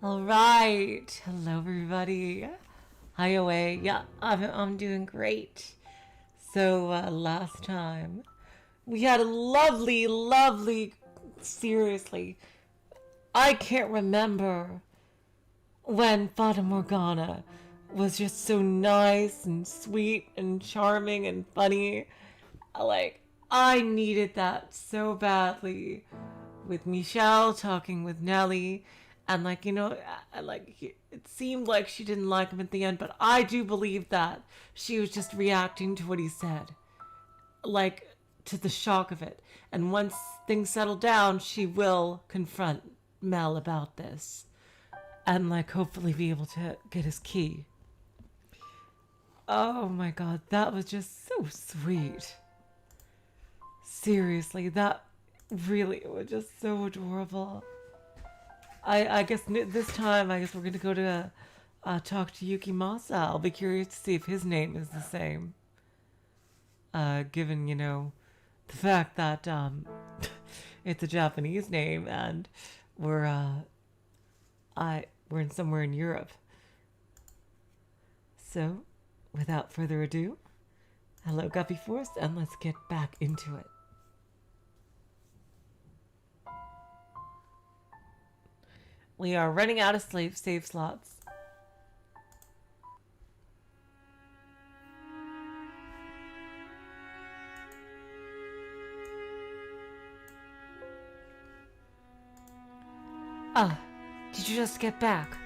All right. Hello, everybody. Hi, away. Yeah, I'm doing great. So last time we had a lovely. Seriously, I can't remember when Fata Morgana was just so nice and sweet and charming and funny. I needed that so badly with Michel talking with Nelly. And it seemed like she didn't like him at the end, but I do believe that she was just reacting to what he said, like to the shock of it. And once things settle down, she will confront Mell about this, and hopefully be able to get his key. Oh my god, that was just so sweet. Seriously, that really was just so adorable. I guess this time, we're going to go to talk to Yukimasa. I'll be curious to see if his name is the same. Given, the fact that it's a Japanese name and we're in somewhere in Europe. So, without further ado, hello Guppy Force, and let's get back into it. We are running out of save slots. Did you just get back?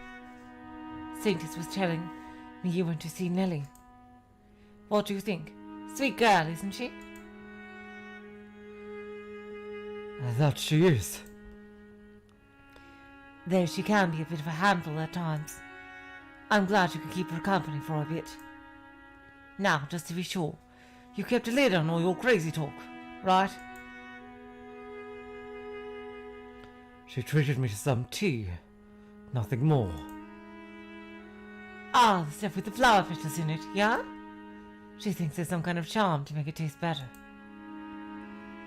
Saintus was telling me you went to see Nelly. What do you think? Sweet girl, isn't she? That she is. Though she can be a bit of a handful at times. I'm glad you could keep her company for a bit. Now, just to be sure, you kept a lid on all your crazy talk, right? She treated me to some tea. Nothing more. The stuff with the flower petals in it, yeah? She thinks there's some kind of charm to make it taste better.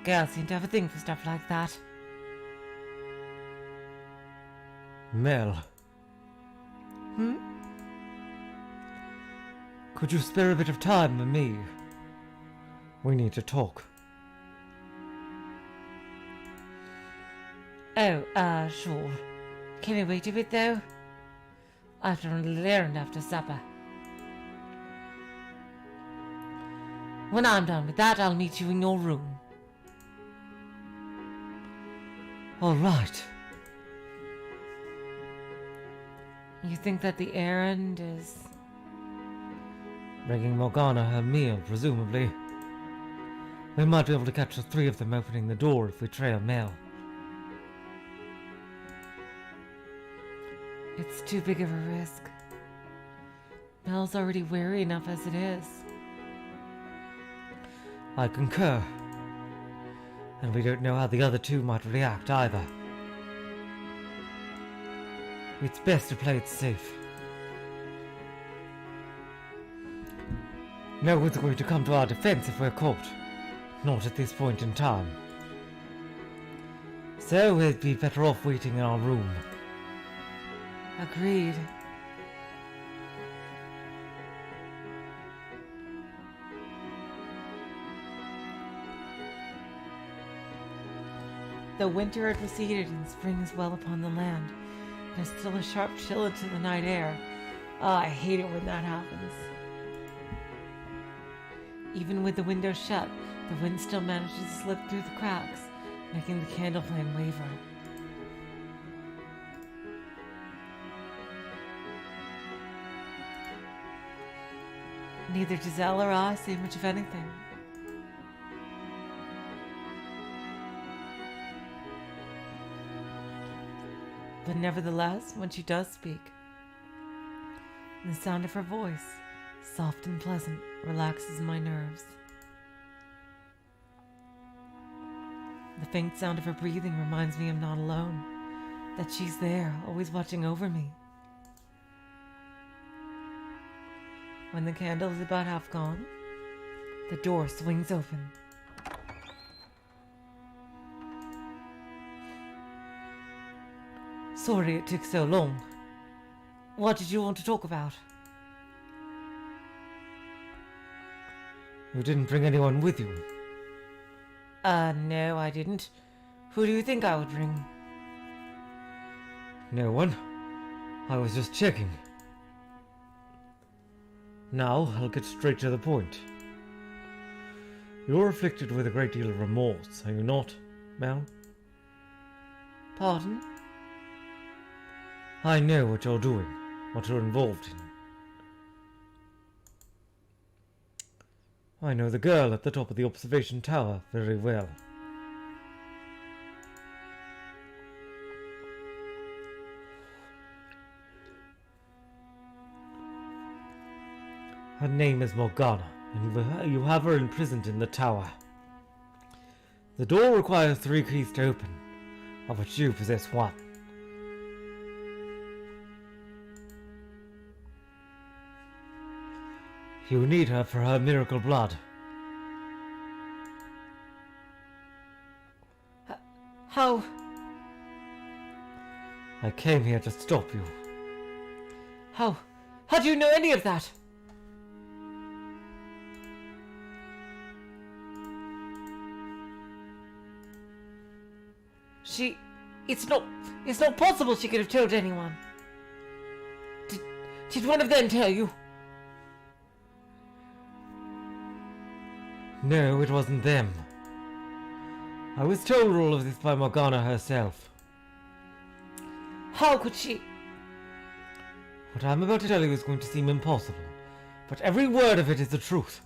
Girls seem to have a thing for stuff like that. Mell. Could you spare a bit of time with me? We need to talk. Oh, sure. Can you wait a bit, though? I've done a little errand after supper. When I'm done with that, I'll meet you in your room. All right. You think that the errand is... Bringing Morgana her meal, presumably. We might be able to catch the three of them opening the door if we trail Mell. It's too big of a risk. Mel's already wary enough as it is. I concur. And we don't know how the other two might react either. It's best to play it safe. No one's going to come to our defense if we're caught. Not at this point in time. So we'd be better off waiting in our room. Agreed. The winter had receded and spring is well upon the land. There's still a sharp chill into the night air. I hate it when that happens. Even with the windows shut, the wind still manages to slip through the cracks, making the candle flame waver. Neither Giselle or I say much of anything. But nevertheless, when she does speak, the sound of her voice, soft and pleasant, relaxes my nerves. The faint sound of her breathing reminds me I'm not alone, that she's there, always watching over me. When the candle is about half gone, the door swings open. Sorry it took so long. What did you want to talk about? You didn't bring anyone with you. No, I didn't. Who do you think I would bring? No one. I was just checking. Now, I'll get straight to the point. You're afflicted with a great deal of remorse, are you not, Mell? Pardon? I know what you're doing, what you're involved in. I know the girl at the top of the observation tower very well. Her name is Morgana, and you have her imprisoned in the tower. The door requires 3 keys to open, of which you possess 1. You need her for her miracle blood. How? I came here to stop you. How? How do you know any of that? It's not possible she could have told anyone. Did one of them tell you? No, it wasn't them. I was told all of this by Morgana herself. How could she? What I'm about to tell you is going to seem impossible, but every word of it is the truth.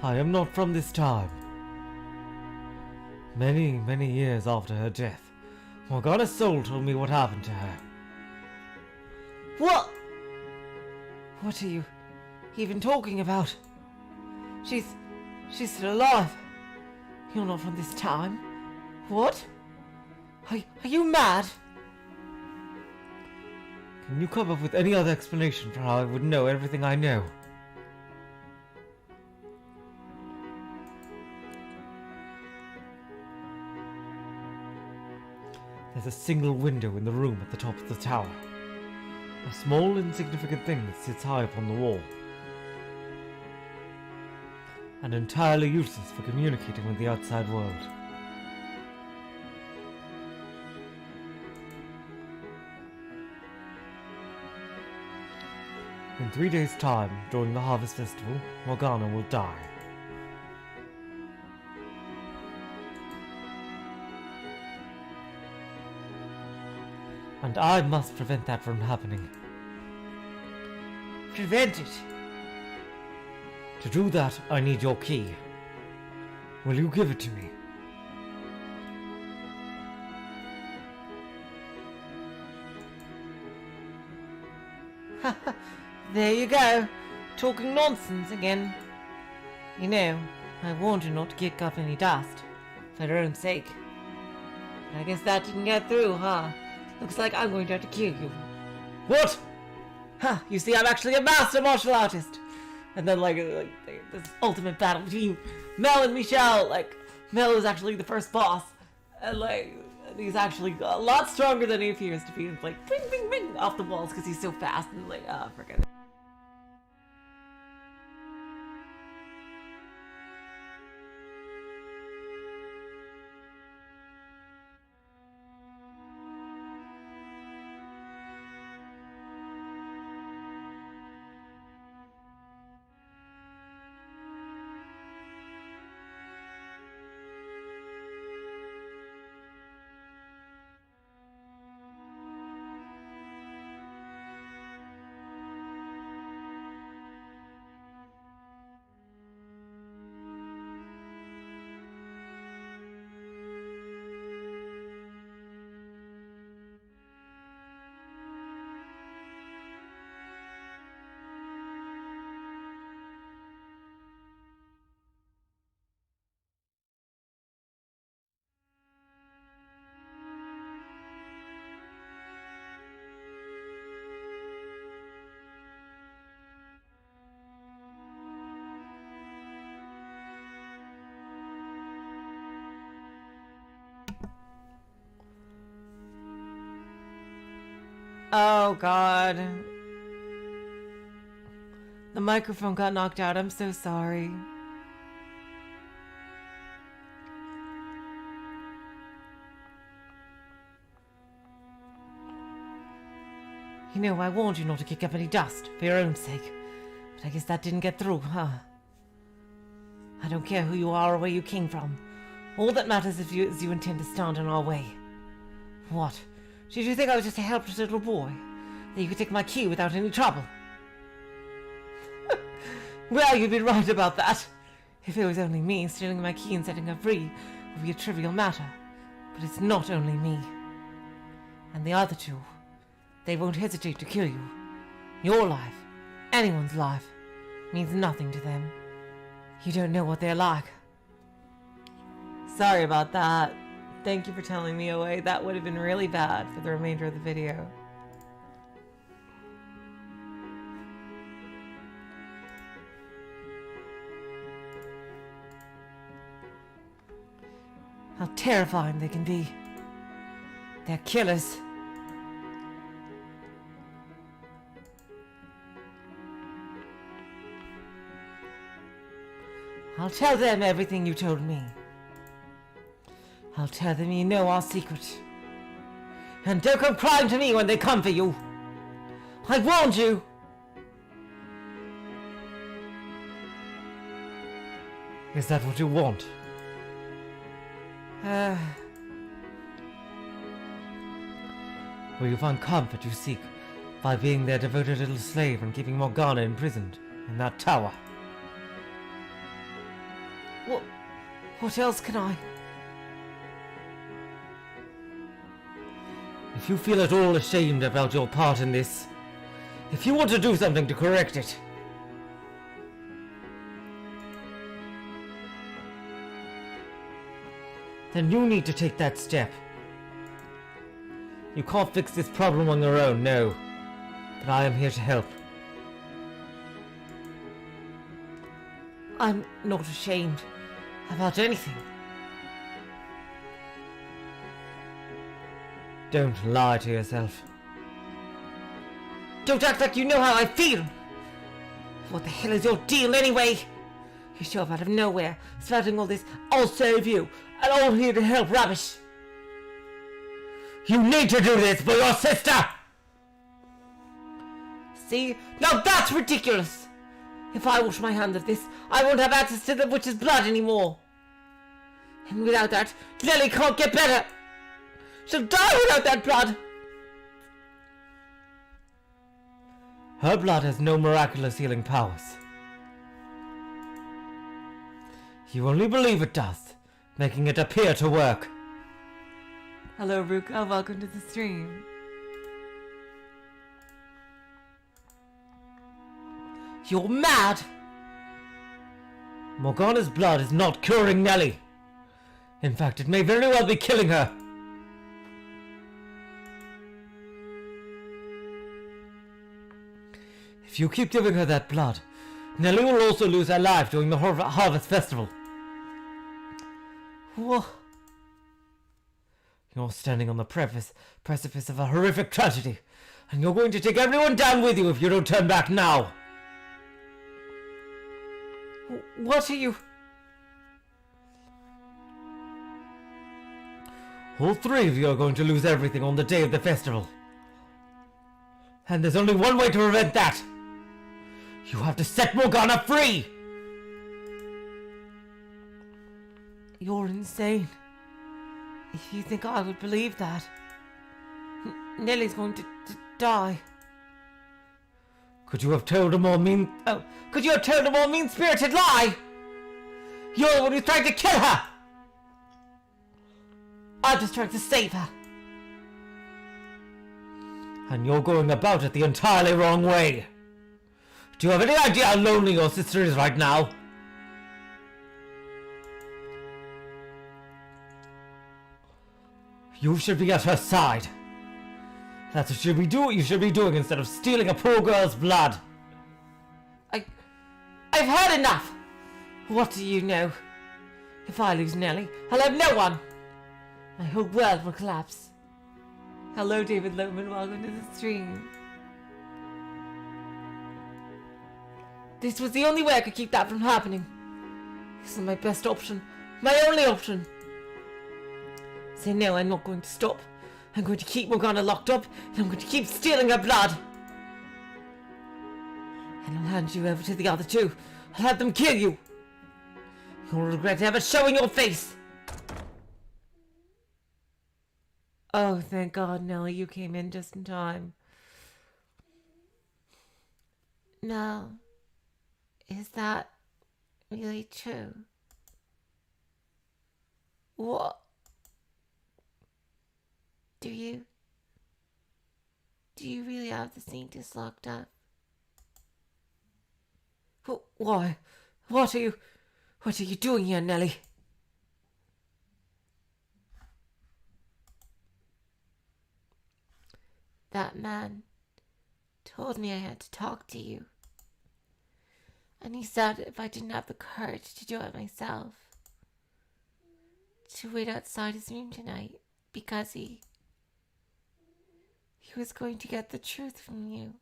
I am not from this time. Many, many years after her death, Morgana's soul told me what happened to her. What? What are you even talking about? She's still alive. You're not from this time. What? Are you mad? Can you come up with any other explanation for how I would know everything I know? There's a single window in the room at the top of the tower. A small, insignificant thing that sits high upon the wall. And entirely useless for communicating with the outside world. In 3 days' time, during the Harvest Festival, Morgana will die. And I must prevent that from happening. Prevent it? To do that, I need your key. Will you give it to me? There you go. Talking nonsense again. You know, I warned you not to kick up any dust. For your own sake. But I guess that didn't get through, huh? Looks like I'm going to have to kill you. What? Huh, you see, I'm actually a master martial artist. And then, like this ultimate battle between Mell and Michel. Like, Mell is actually the first boss. And, he's actually a lot stronger than he appears to be. And, bing, bing, bing, off the walls because he's so fast. And, forget it. Oh, God. The microphone got knocked out. I'm so sorry. You know, I warned you not to kick up any dust, for your own sake. But I guess that didn't get through, huh? I don't care who you are or where you came from. All that matters is you intend to stand in our way. What? Did you think I was just a helpless little boy? That you could take my key without any trouble? Well, you'd be right about that. If it was only me, stealing my key and setting her free would be a trivial matter. But it's not only me. And the other two, they won't hesitate to kill you. Your life, anyone's life, means nothing to them. You don't know what they're like. Sorry about that. Thank you for telling me away. That would have been really bad for the remainder of the video. How terrifying they can be. They're killers. I'll tell them everything you told me. I'll tell them you know our secret. And don't come crying to me when they come for you. I warned you. Is that what you want? Will you find comfort you seek by being their devoted little slave and keeping Morgana imprisoned in that tower? What else can I? If you feel at all ashamed about your part in this, if you want to do something to correct it, then you need to take that step. You can't fix this problem on your own, no. But I am here to help. I'm not ashamed about anything. Don't lie to yourself. Don't act like you know how I feel. What the hell is your deal anyway? You show up out of nowhere, spouting all this "I'll save you" and "all here to help" rubbish. You need to do this for your sister! See? Now that's ridiculous! If I wash my hands of this, I won't have access to the witch's blood anymore. And without that, Lily can't get better. She'll die without that blood. Her blood has no miraculous healing powers. You only believe it does, making it appear to work. Hello, Ruka. Welcome to the stream. You're mad! Morgana's blood is not curing Nellie. In fact, it may very well be killing her. If you keep giving her that blood, Nellie will also lose her life during the Harvest Festival. What? You're standing on the precipice of a horrific tragedy, and you're going to take everyone down with you if you don't turn back now. What are you... All three of you are going to lose everything on the day of the festival. And there's only one way to prevent that. You have to set Morgana free! You're insane. If you think I would believe that. Nellie's going to die. Could you have told a more mean-spirited lie? You're the one who's trying to kill her! I'm just trying to save her. And you're going about it the entirely wrong way. Do you have any idea how lonely your sister is right now? You should be at her side. That's what you should be doing instead of stealing a poor girl's blood. I've had enough! What do you know? If I lose Nellie, I'll have no one! My whole world will collapse. Hello, David Loman. Welcome to the stream. This was the only way I could keep that from happening. This is my best option. My only option. So no, I'm not going to stop. I'm going to keep Morgana locked up, and I'm going to keep stealing her blood. And I'll hand you over to the other two. I'll have them kill you. You'll regret ever showing your face. Oh, thank God, Nellie, you came in just in time. No. Is that really true? What? Do you really have the scientists locked up? Why? What are you doing here, Nellie? That man told me I had to talk to you. And he said if I didn't have the courage to do it myself, to wait outside his room tonight, because he was going to get the truth from you.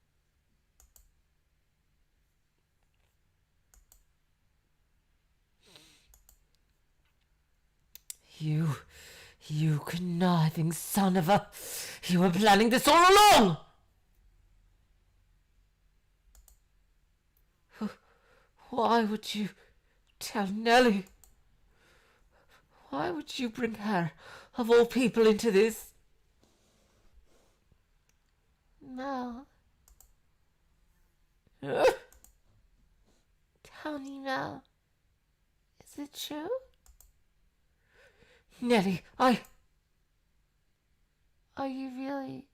You conniving son of a... You were planning this all along! Why would you tell Nellie? Why would you bring her, of all people, into this? Mell. Tell me, Mell. Is it true? Nellie, Are you really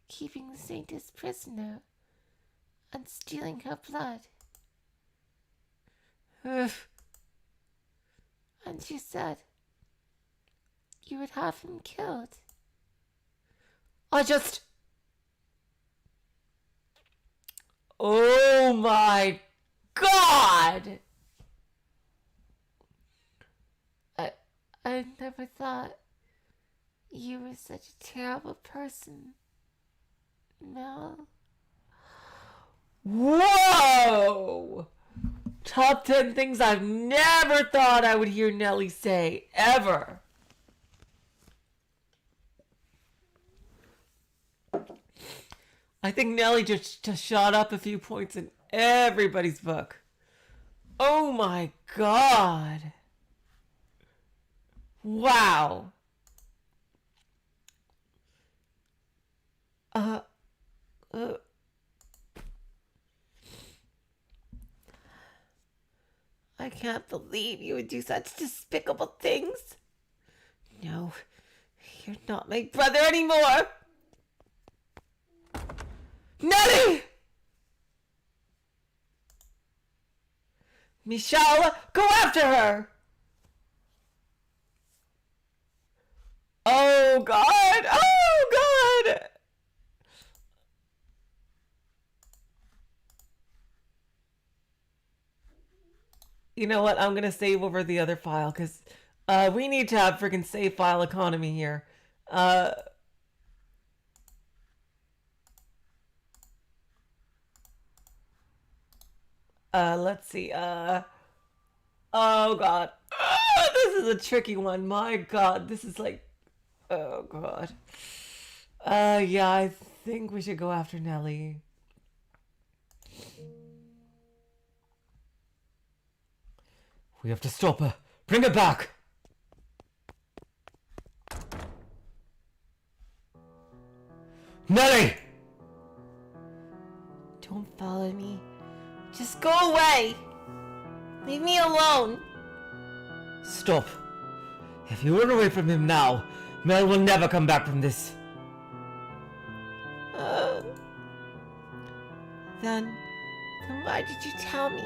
keeping the saintess prisoner and stealing her blood? And you said you would have him killed. Oh my God! I never thought you were such a terrible person, Mell. Whoa! Top 10 things I've never thought I would hear Nellie say, ever. I think Nellie just shot up a few points in everybody's book. Oh my God. Wow. I can't believe you would do such despicable things. No, you're not my brother anymore. Nellie! Michel, go after her! Oh God! Oh God! You know what? I'm gonna save over the other file because we need to have freaking save file economy here. Let's see. Oh God. This is a tricky one. My God, this is like, oh God. Yeah, I think we should go after Nellie. We have to stop her. Bring her back. Nellie! Don't follow me. Just go away. Leave me alone. Stop. If you run away from him now, Mell will never come back from this. Then why did you tell me?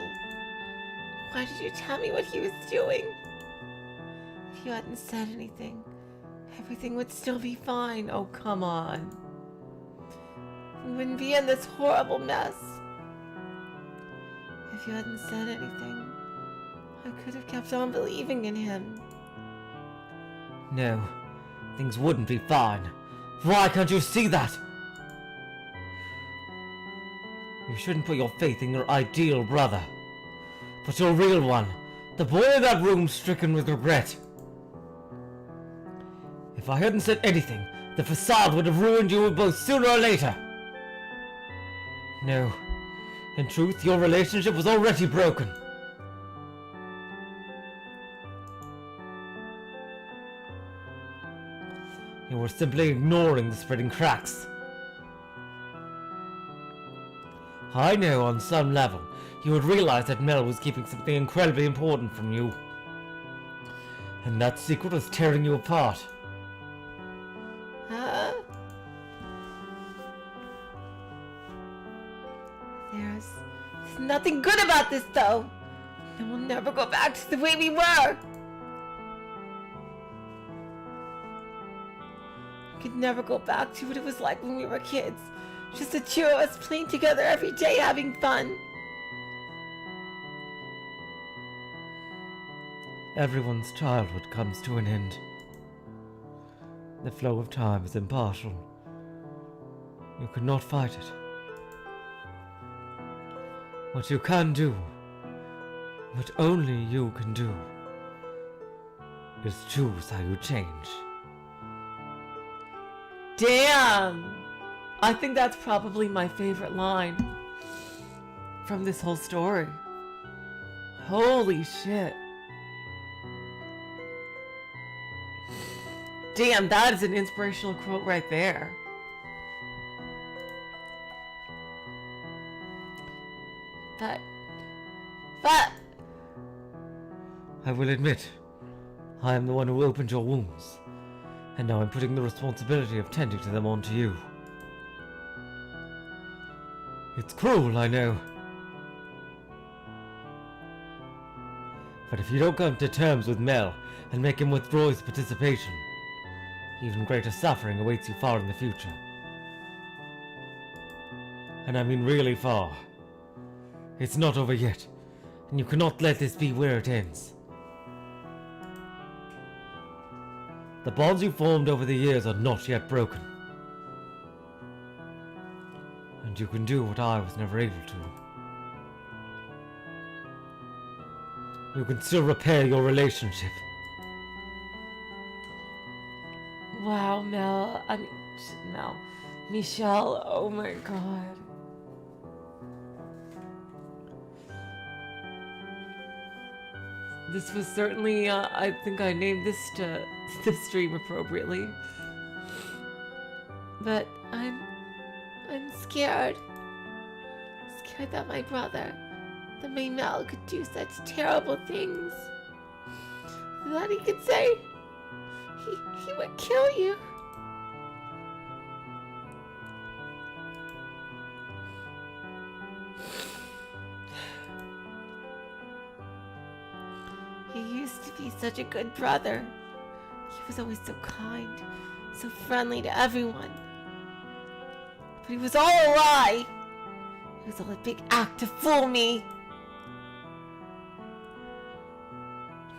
Why did you tell me what he was doing? If you hadn't said anything, everything would still be fine. Oh, come on. We wouldn't be in this horrible mess. If you hadn't said anything, I could have kept on believing in him. No, things wouldn't be fine. Why can't you see that? You shouldn't put your faith in your ideal brother, but your real one, the boy in that room stricken with regret. If I hadn't said anything, the facade would have ruined you both sooner or later. No, in truth, your relationship was already broken. You were simply ignoring the spreading cracks. I know on some level you would realize that Mell was keeping something incredibly important from you. And that secret was tearing you apart. There's nothing good about this, though. And we'll never go back to the way we were. We could never go back to what it was like when we were kids. Just the two of us playing together every day, having fun. Everyone's childhood comes to an end. The flow of time is impartial. You cannot fight it. What you can do, what only you can do, is choose how you change. Damn! I think that's probably my favorite line from this whole story. Holy shit. Damn, that is an inspirational quote right there. But... I will admit, I am the one who opened your wounds, and now I'm putting the responsibility of tending to them onto you. It's cruel, I know. But if you don't come to terms with Mell and make him withdraw his participation, even greater suffering awaits you far in the future. And I mean really far. It's not over yet, and you cannot let this be where it ends. The bonds you formed over the years are not yet broken. And you can do what I was never able to. You can still repair your relationship. wow, Mell. Michel, oh my god. This was certainly, I think I named this stream appropriately. But I'm scared. Scared that my brother, that my Mell could do such terrible things. That he could say, he would kill you. He used to be such a good brother. He was always so kind, so friendly to everyone. But he was all a lie. It was all a big act to fool me.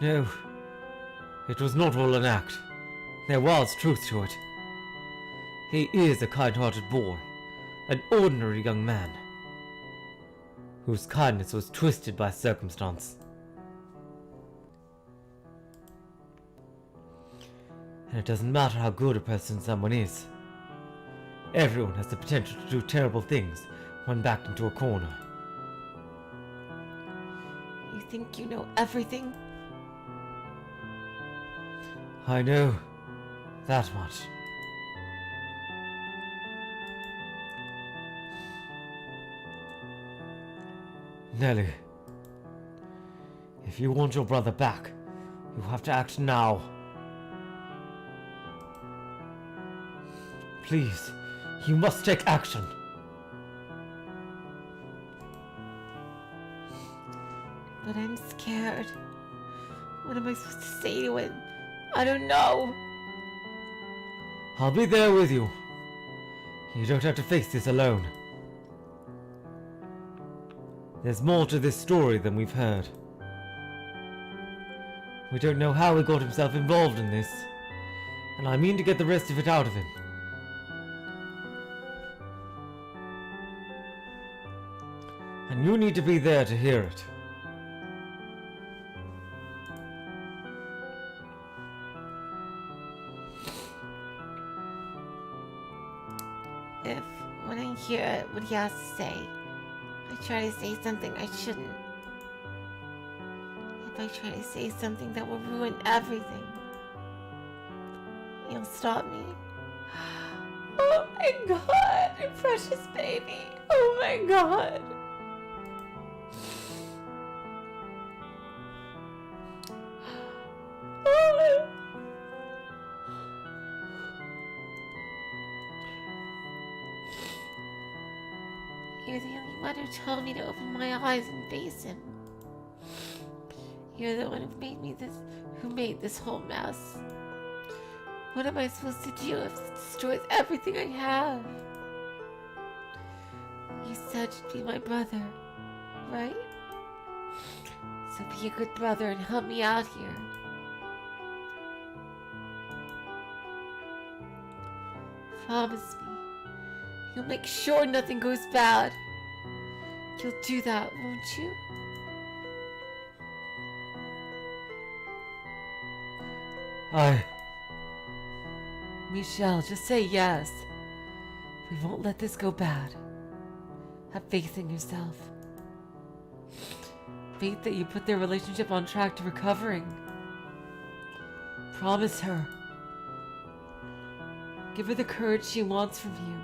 No, it was not all an act. There was truth to it. He is a kind-hearted boy, an ordinary young man, whose kindness was twisted by circumstance. And it doesn't matter how good a person someone is. Everyone has the potential to do terrible things when backed into a corner. You think you know everything? I know that much. Nelly, if you want your brother back, you have to act now. Please, you must take action. But I'm scared. What am I supposed to say to him? I don't know. I'll be there with you. You don't have to face this alone. There's more to this story than we've heard. We don't know how he got himself involved in this, and I mean to get the rest of it out of him. and you need to be there to hear it. If, when I hear what he has to say, I try to say something I shouldn't. If I try to say something that will ruin everything, you'll stop me. Oh my god, you precious baby. Oh my god. Oh. You're the only one who told me to open my eyes and face him. You're the one who made this whole mess. What am I supposed to do if it destroys everything I have? You said you'd be my brother, right? So be a good brother and help me out here. Promise me, you'll make sure nothing goes bad. You'll do that, won't you? Michel, just say yes. We won't let this go bad. Have faith in yourself. Faith that you put their relationship on track to recovering. Promise her. Give her the courage she wants from you.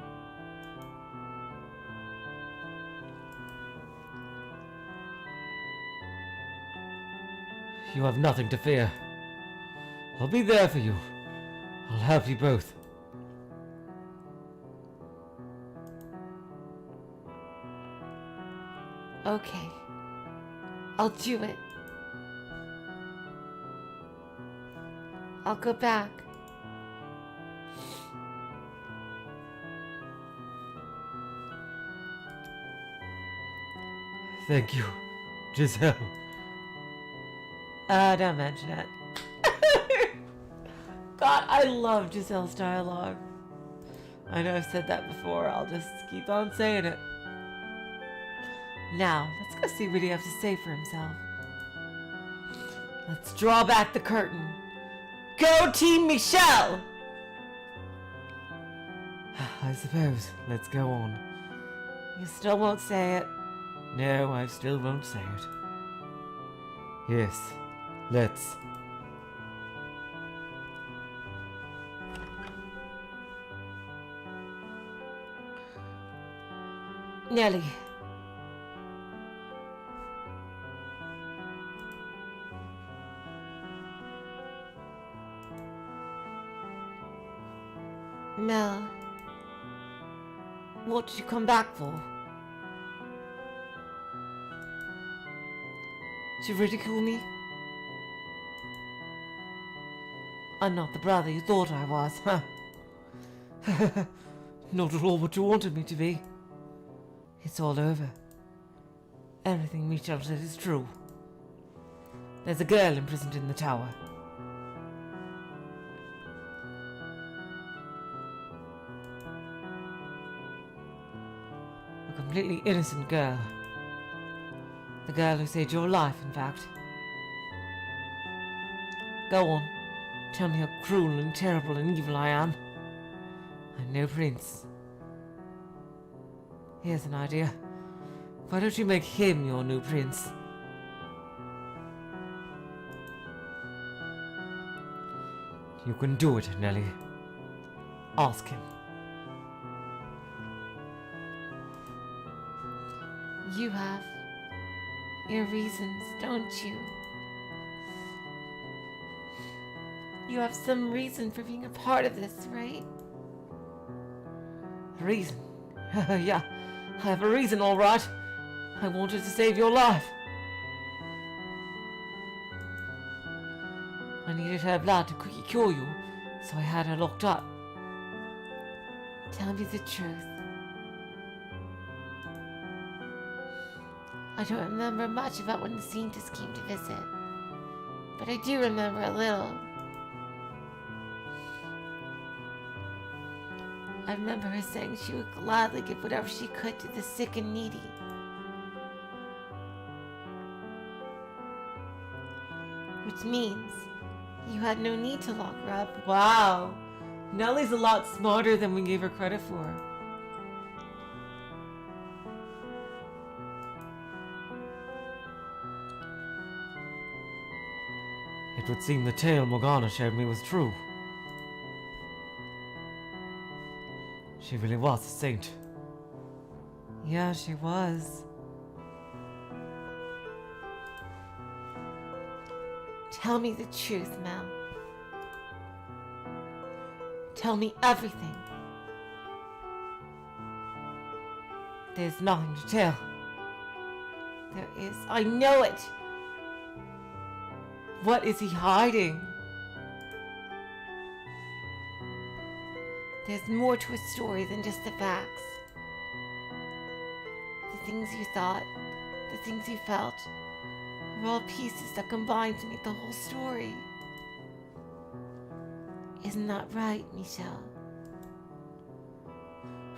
You have nothing to fear. I'll be there for you. I'll help you both. Okay. I'll do it. I'll go back. Thank you, Giselle. Don't mention it. God, I love Giselle's dialogue. I know I've said that before. I'll just keep on saying it. Now, let's go see what he has to say for himself. Let's draw back the curtain. Go Team Michel! I suppose. Let's go on. You still won't say it. No, I still won't say it. Yes, let's. Nelly. Mell. What did you come back for? To ridicule me? I'm not the brother you thought I was, huh? Not at all what you wanted me to be. It's all over. Everything Michel said is true. There's a girl imprisoned in the tower. A completely innocent girl. The girl who saved your life, in fact. Go on. Tell me how cruel and terrible and evil I am. I'm no prince. Here's an idea. Why don't you make him your new prince? You can do it, Nelly. Ask him. You have your reasons, don't you? You have some reason for being a part of this, right? A reason? Yeah, I have a reason, all right. I wanted to save your life. I needed her blood to quickly cure you, so I had her locked up. Tell me the truth. I don't remember much about when the Saintess came to visit, but I do remember a little. I remember her saying she would gladly give whatever she could to the sick and needy. which means you had no need to lock her up. Wow. Nellie's a lot smarter than we gave her credit for. It would seem the tale Morgana showed me was true. She really was a saint. Yeah, she was. Tell me the truth, Mel. Tell me everything. There's nothing to tell. There is. I know it. What is he hiding? There's more to a story than just the facts. The things you thought, the things you felt, are all pieces that combine to make the whole story. Isn't that right, Michel?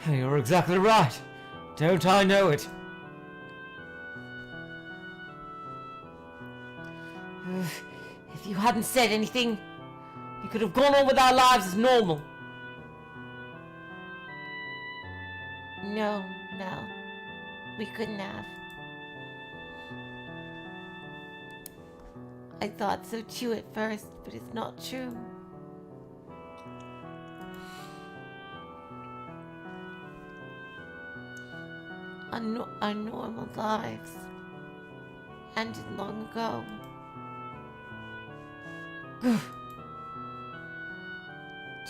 You're exactly right. Don't I know it? If you hadn't said anything, we could have gone on with our lives as normal. No, Mel. We couldn't have. I thought so too at first, but it's not true. Our normal lives ended long ago.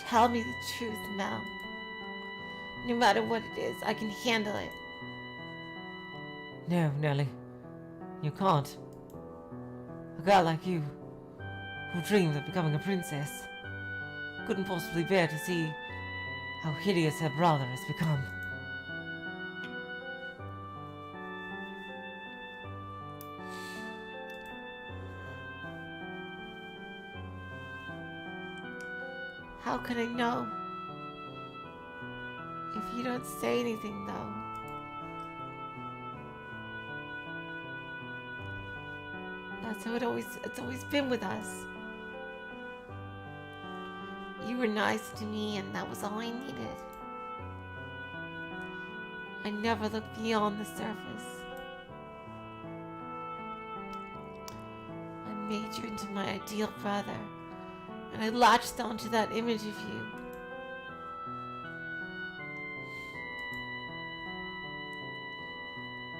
Tell me the truth, Mel. No matter what it is, I can handle it. No, Nellie. You can't. A girl like you, who dreamed of becoming a princess, couldn't possibly bear to see how hideous her brother has become. How can I know? If you don't say anything, though. That's how it's always been with us. You were nice to me, and that was all I needed. I never looked beyond the surface. I made you into my ideal brother, and I latched onto that image of you.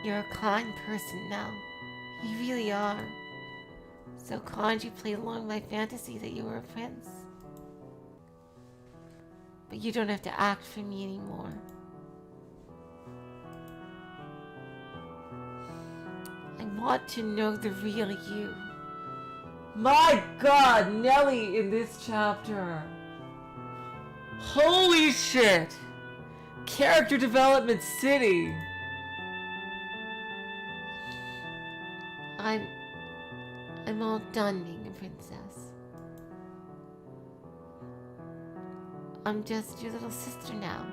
You're a kind person now. You really are. So kind you played along my fantasy that you were a prince. But you don't have to act for me anymore. I want to know the real you. My God, Nellie in this chapter. Holy shit! Character development city. I'm all done being a princess. I'm just your little sister now.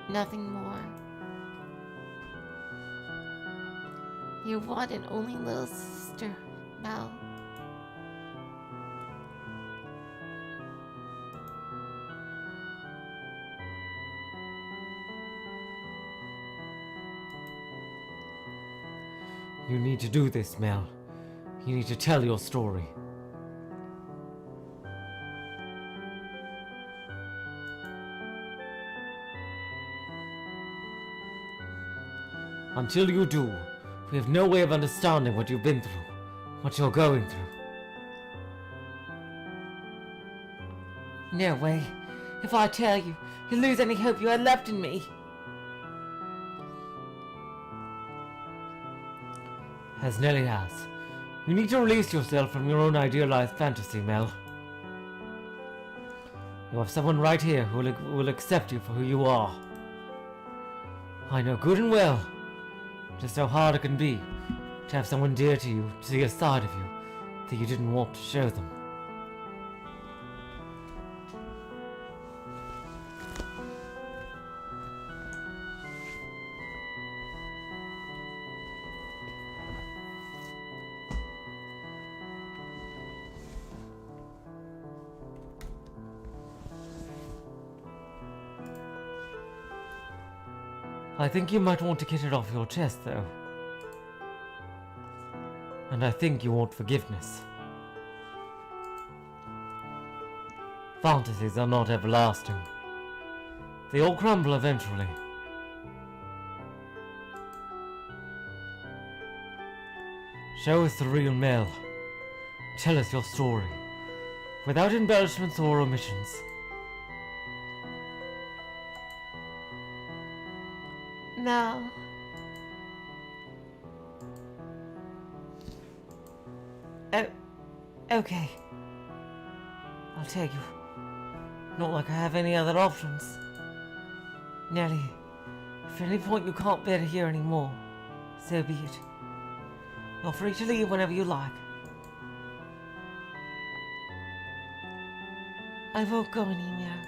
Nothing more. Your one and only little sister, Mel. You need to do this, Mel. You need to tell your story. Until you do, we have no way of understanding what you've been through, what you're going through. No way. If I tell you, you'll lose any hope you had left in me. As Nellie has. You need to release yourself from your own idealized fantasy, Mel. You have someone right here who will accept you for who you are. I know good and well just how hard it can be to have someone dear to you see a side of you that you didn't want to show them. I think you might want to get it off your chest, though. And I think you want forgiveness. Fantasies are not everlasting. They all crumble eventually. Show us the real Mell. Tell us your story, without embellishments or omissions. No. Oh, okay. I'll tell you. Not like I have any other options. Nelly, if at any point you can't bear to hear any more, so be it. You're free to leave whenever you like. I won't go anywhere.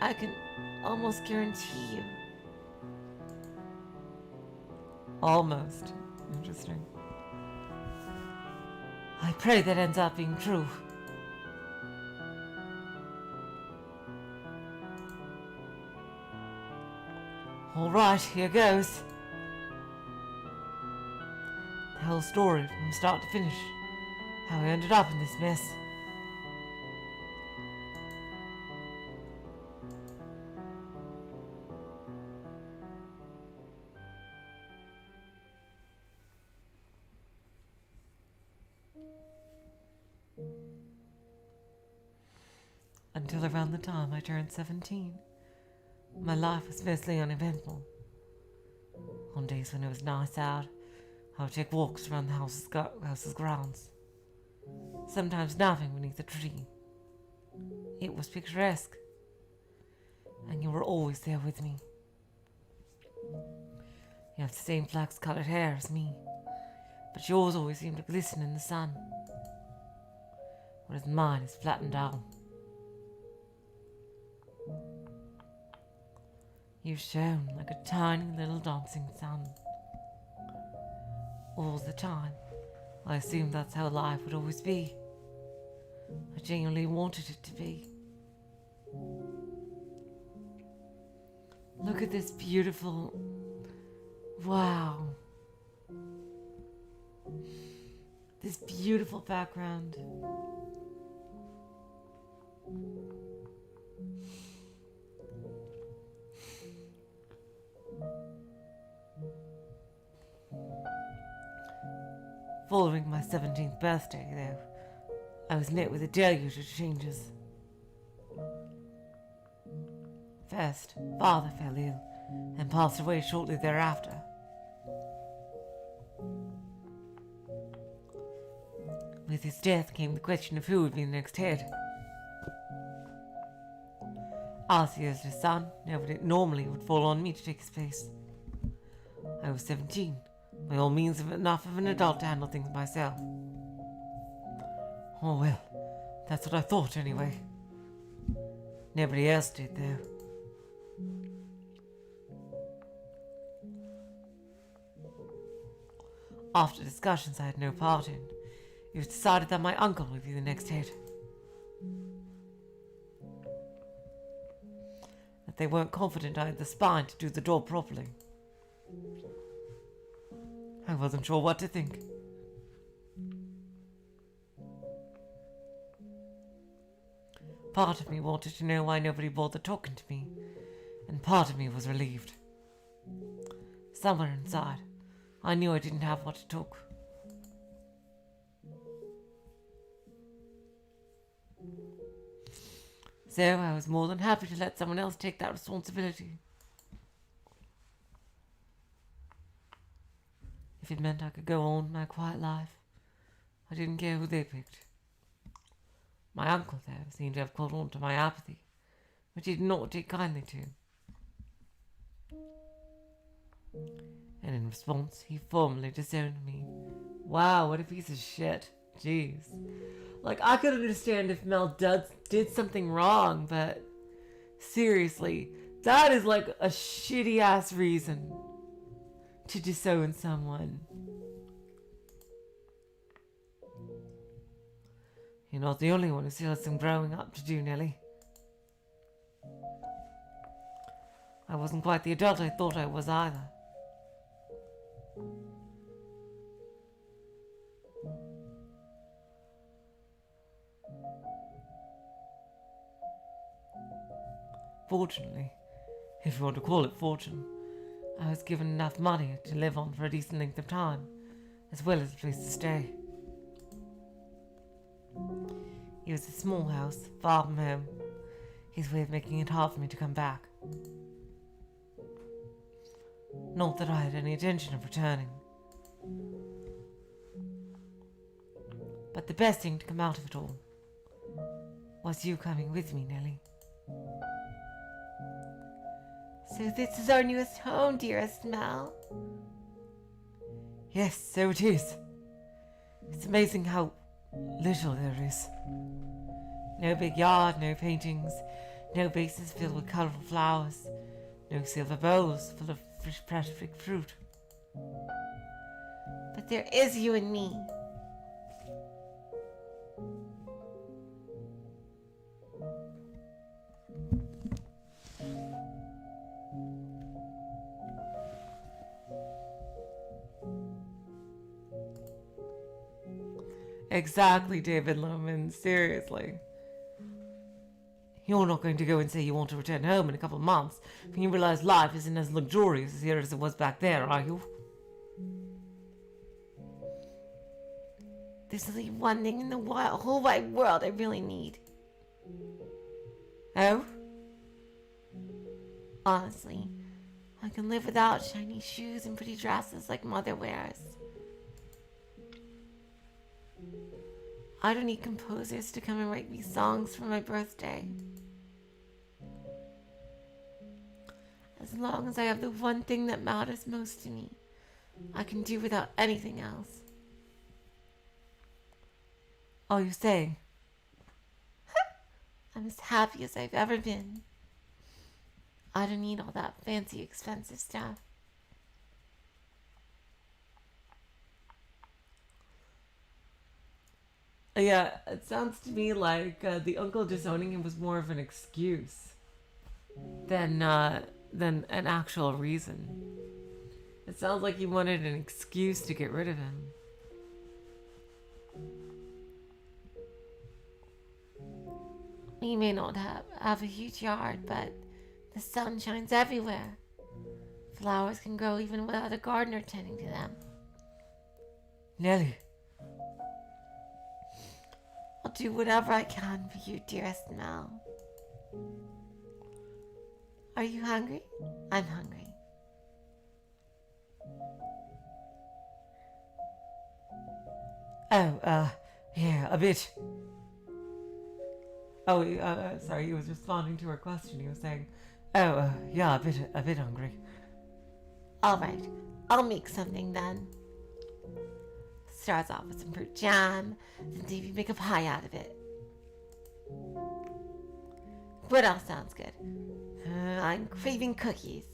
I can almost guarantee you. Almost. Interesting. I pray that ends up being true. All right, here goes. The whole story from start to finish. How I ended up in this mess. Until around the time I turned 17, my life was mostly uneventful. On days when it was nice out, I would take walks around the house's grounds, sometimes napping beneath a tree. It was picturesque, and you were always there with me. You have the same flax-colored hair as me, but yours always seemed to glisten in the sun, whereas mine is flattened down. You shone like a tiny little dancing sun. All the time, I assumed that's how life would always be. I genuinely wanted it to be. Look at this beautiful... Wow. This beautiful background. Following my 17th birthday, though, I was met with a deluge of changes. First, father fell ill and passed away shortly thereafter. With his death came the question of who would be the next head. As the eldest son, normally would fall on me to take his place. I was 17, by all means enough of an adult to handle things myself. Oh well, that's what I thought anyway. Nobody else did, though. After discussions I had no part in, it was decided that my uncle would be the next head. That they weren't confident I had the spine to do the job properly. I wasn't sure what to think. Part of me wanted to know why nobody bothered talking to me, and part of me was relieved. Somewhere inside, I knew I didn't have what it took. So I was more than happy to let someone else take that responsibility. If it meant I could go on my quiet life, I didn't care who they picked. My uncle, though, seemed to have caught on to my apathy, which he did not take kindly to. And in response, he formally disowned me. Wow, what a piece of shit. Jeez. Like, I could understand if Mell did something wrong, but seriously, that is like a shitty-ass reason to disown someone. You're not the only one who still has some growing up to do, Nelly. I I wasn't quite the adult I thought I was either. Fortunately, if you want to call it fortune, I was given enough money to live on for a decent length of time, as well as a place to stay. It was a small house, far from home, his way of making it hard for me to come back. Not that I had any intention of returning. But the best thing to come out of it all was you coming with me, Nellie. So this is our newest home, dearest Mell. Yes, so it is. It's amazing how little there is. No big yard, no paintings, no vases filled with colourful flowers, no silver bowls full of fresh fruit. But there is you and me. Exactly, David Lohman, seriously. You're not going to go and say you want to return home in a couple of months when you realize life isn't as luxurious here as it was back there, are you? There's only one thing in the whole wide world I really need. Oh? Honestly, I can live without shiny shoes and pretty dresses like Mother wears. I don't need composers to come and write me songs for my birthday. As long as I have the one thing that matters most to me, I can do without anything else. Are you saying? I'm as happy as I've ever been. I don't need all that fancy, expensive stuff. Yeah, it sounds to me like the uncle disowning him was more of an excuse than an actual reason. It sounds like he wanted an excuse to get rid of him. We may not have a huge yard, but the sun shines everywhere. Flowers can grow even without a gardener tending to them. Nellie. I'll do whatever I can for you, dearest Mell. Are you hungry? I'm hungry. Oh, yeah, a bit. Oh, sorry, he was responding to her question. He was saying, yeah, a bit hungry. All right, I'll make something then. Starts off with some fruit jam, then maybe make a pie out of it. What else sounds good? I'm craving cookies.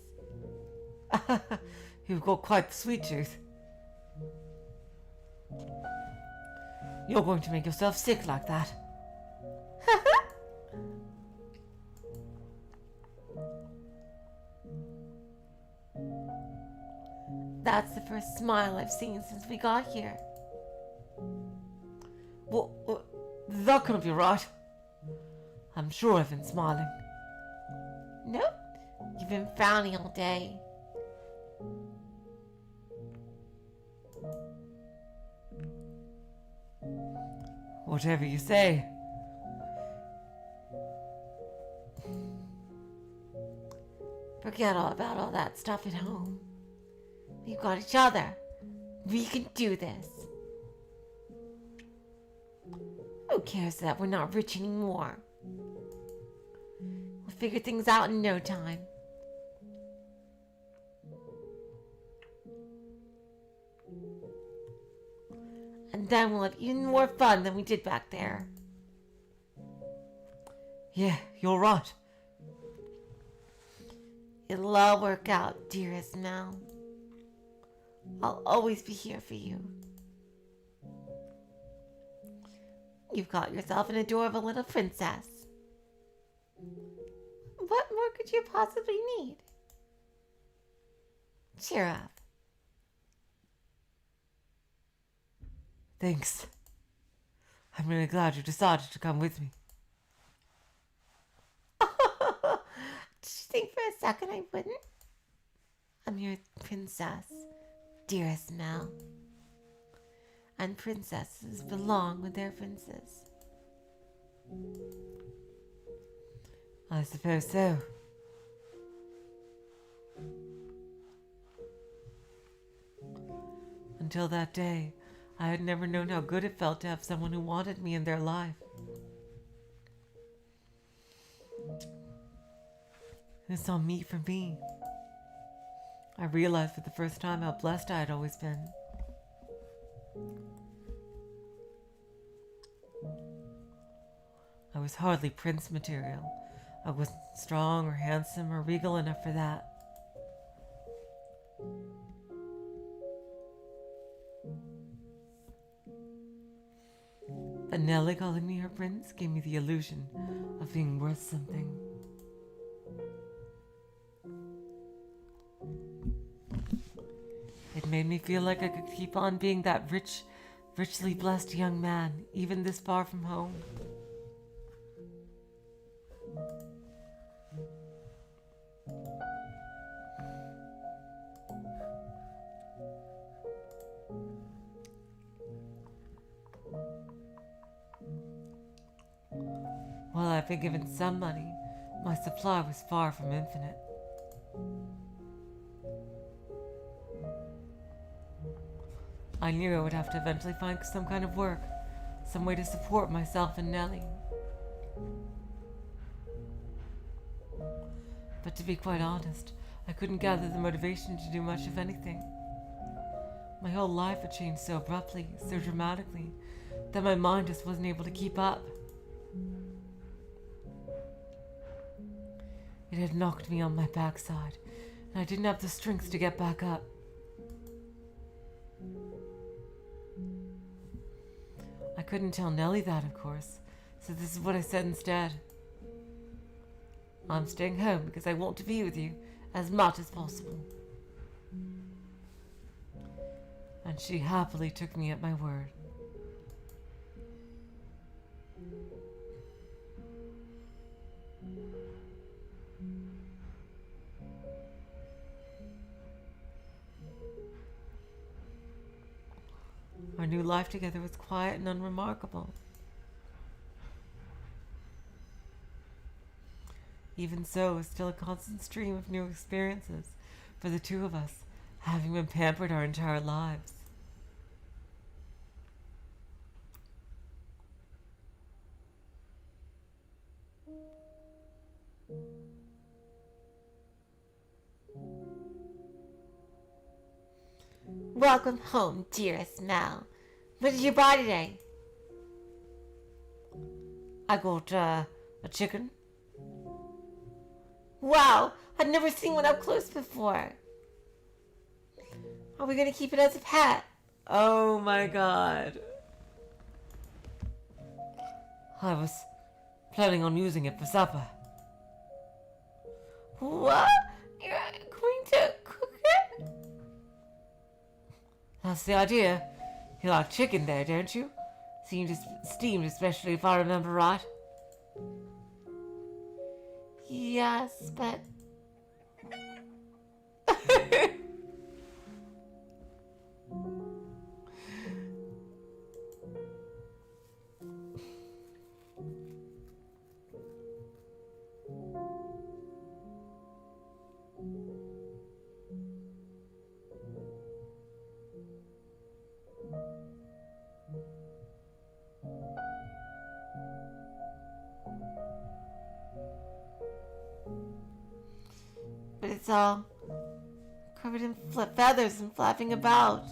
You've got quite the sweet tooth. You're going to make yourself sick like that. That's the first smile I've seen since we got here. Well, that couldn't be right. I'm sure I've been smiling. Nope, you've been frowning all day. Whatever you say. Forget all about all that stuff at home. We've got each other. We can do this. Who cares that we're not rich anymore? We'll figure things out in no time. And then we'll have even more fun than we did back there. Yeah, you're right. It'll all work out, dearest Mell. I'll always be here for you. You've got yourself an adorable little princess. What more could you possibly need? Cheer up. Thanks. I'm really glad you decided to come with me. Did you think for a second I wouldn't? I'm your princess, dearest Mell. And princesses belong with their princes. I suppose so. Until that day, I had never known how good it felt to have someone who wanted me in their life. Who saw me for me. I realized for the first time how blessed I had always been. I was hardly prince material. I wasn't strong or handsome or regal enough for that. But Nellie calling me her prince gave me the illusion of being worth something. It made me feel like I could keep on being that richly blessed young man, even this far from home. While I've been given some money, my supply was far from infinite. I knew I would have to eventually find some kind of work, some way to support myself and Nellie. But to be quite honest, I couldn't gather the motivation to do much of anything. My whole life had changed so abruptly, so dramatically, that my mind just wasn't able to keep up. It had knocked me on my backside, and I didn't have the strength to get back up. I couldn't tell Nellie that, of course, so this is what I said instead. I'm staying home because I want to be with you as much as possible. And she happily took me at my word. Our new life together was quiet and unremarkable. Even so, it was still a constant stream of new experiences for the two of us, having been pampered our entire lives. Welcome home, dearest Mell. What did you buy today? I got a chicken. Wow, I'd never seen one up close before. Are we going to keep it as a pet? Oh my god. I was planning on using it for supper. What? You're going to cook it? That's the idea. You like chicken there, don't you? Steamed, especially if I remember right. Yes, but... but it's all covered in feathers and flapping about.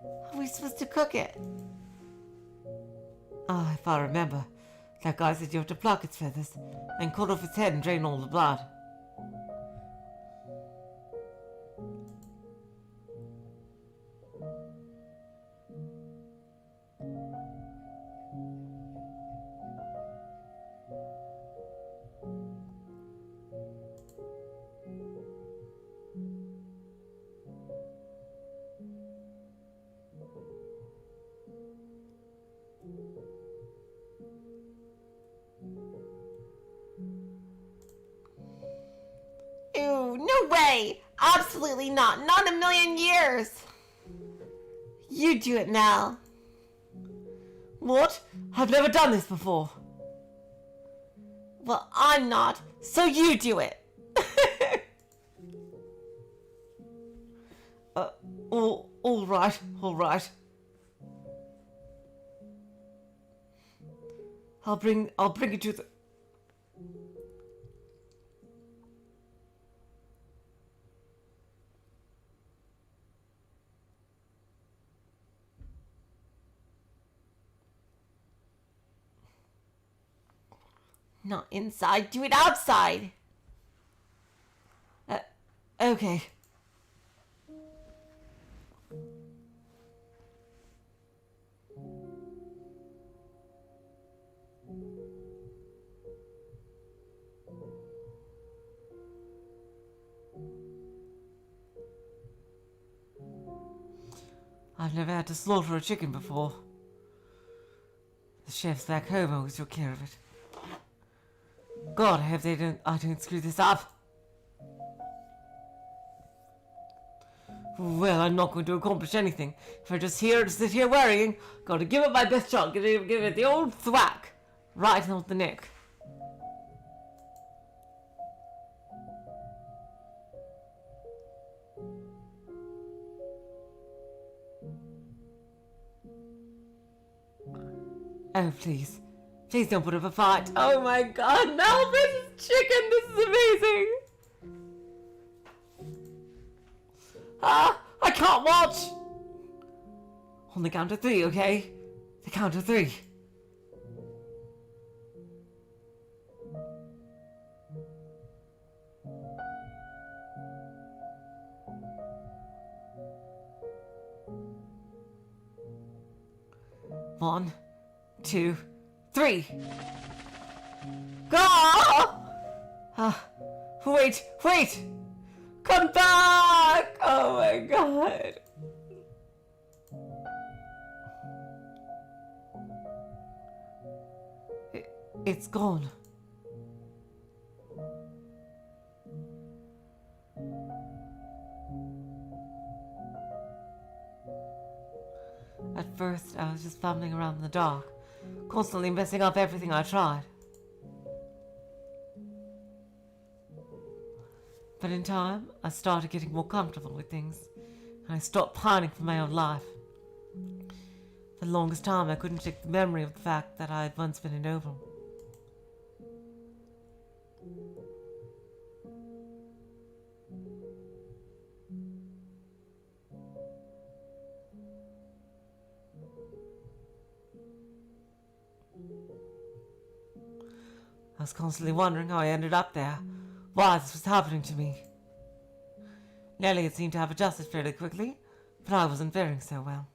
How are we supposed to cook it? Ah, if I remember, that guy said you have to pluck its feathers and cut off its head and drain all the blood. Absolutely not. Not a million years. You do it, Mell. What? I've never done this before. Well, I'm not, so you do it. All right, all right. I'll bring you to the... Not inside, do it outside. Okay. I've never had to slaughter a chicken before. The chefs back home always took care of it. God, I hope I don't screw this up. Well, I'm not going to accomplish anything if I just sit here worrying. Got to give it my best shot. Give it the old thwack right on the neck. Oh, please. Please don't put up a fight. Oh my god, Mell, this is chicken. This is amazing. I can't watch. On the count of 3, okay? The count of 3. One, 2, 3. Go! Wait! Come back! Oh my god. It's gone. At first, I was just fumbling around in the dark, constantly messing up everything I tried. But in time, I started getting more comfortable with things, and I stopped pining for my own life. For the longest time, I couldn't shake the memory of the fact that I had once been a noble. I was constantly wondering how I ended up there, why this was happening to me. Nellie had seemed to have adjusted fairly quickly, but I wasn't faring so well.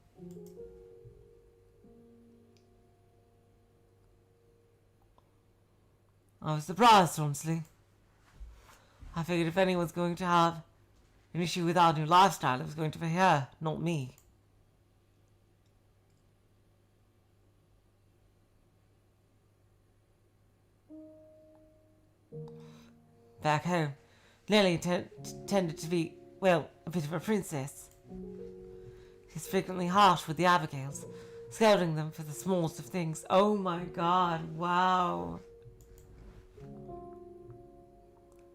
I was surprised, honestly. I figured if anyone's going to have an issue with our new lifestyle, it was going to be her, not me. Back home, Lily tended to be, well, a bit of a princess. She's frequently harsh with the Abigails, scolding them for the smallest of things. Oh my god, wow.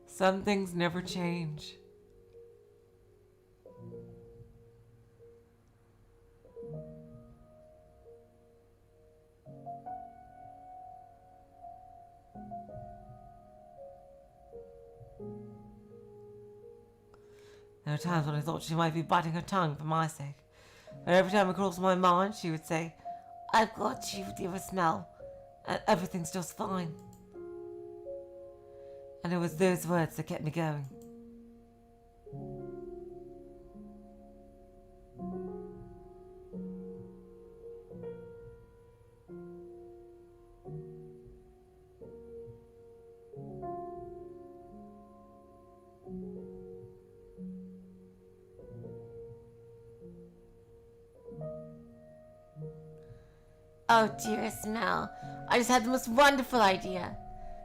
Some things never change. There were times when I thought she might be biting her tongue for my sake. But every time it crossed my mind, she would say, "I've got you, dearest Mell. Everything's just fine." And it was those words that kept me going. Oh, dearest Mell, I just had the most wonderful idea.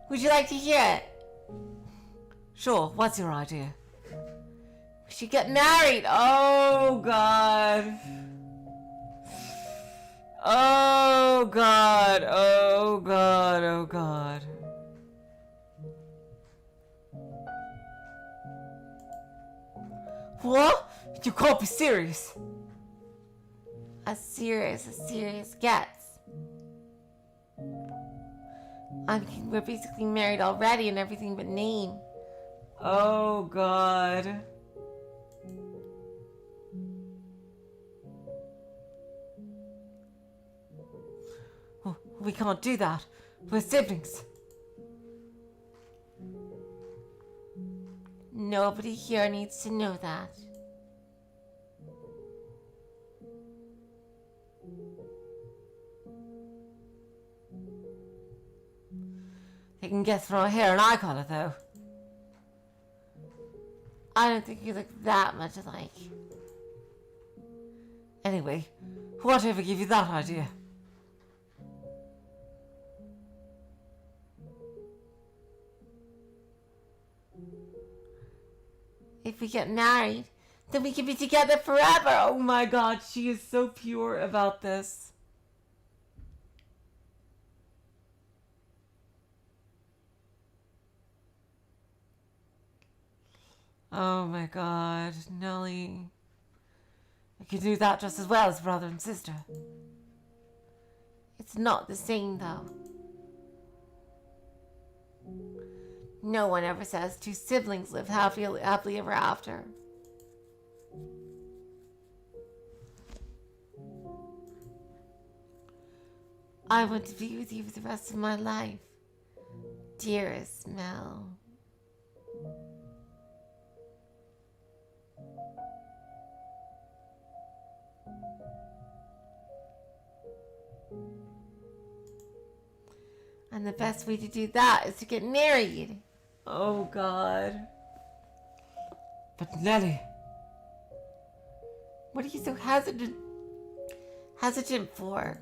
Would you like to hear it? Sure, what's your idea? We should get married. Oh, God. Oh, God. Oh, God. Oh, God. What? You can't be serious. As serious gets. I mean, we're basically married already and everything but name. Oh, God. Oh, we can't do that. We're siblings. Nobody here needs to know that. They can guess from my hair and eye color, though. I don't think you look that much alike. Anyway, whatever gave you that idea? If we get married, then we can be together forever. Oh my God, she is so pure about this. Oh my God, Nellie. I could do that just as well as brother and sister. It's not the same, though. No one ever says two siblings live happily ever after. I want to be with you for the rest of my life, dearest Mell. And the best way to do that is to get married. Oh God. But Nellie. What are you so hesitant for?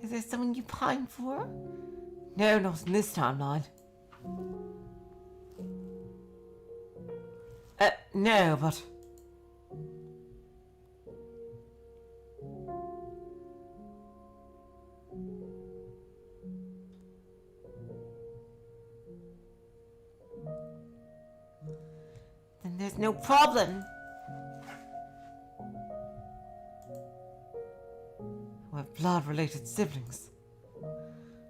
Is there someone you pine for? No, not in this timeline. No, but... Then there's no problem. We're blood-related siblings.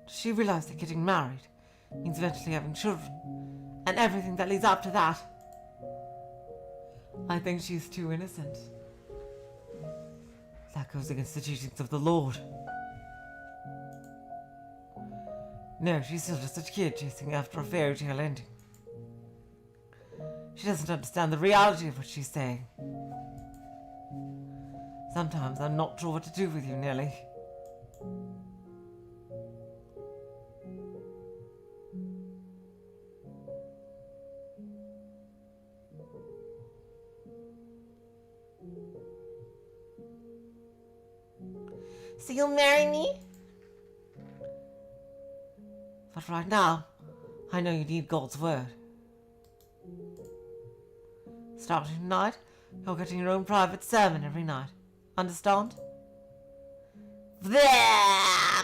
Does she realize that getting married means eventually having children, and everything that leads up to that? I think she's too innocent. That goes against the teachings of the Lord. No, she's still just a kid chasing after a fairy tale ending. She doesn't understand the reality of what she's saying. Sometimes I'm not sure what to do with you, Nellie. So you'll marry me? But right now, I know you need God's word. Starting tonight, you're getting your own private sermon every night. Understand? Bleh!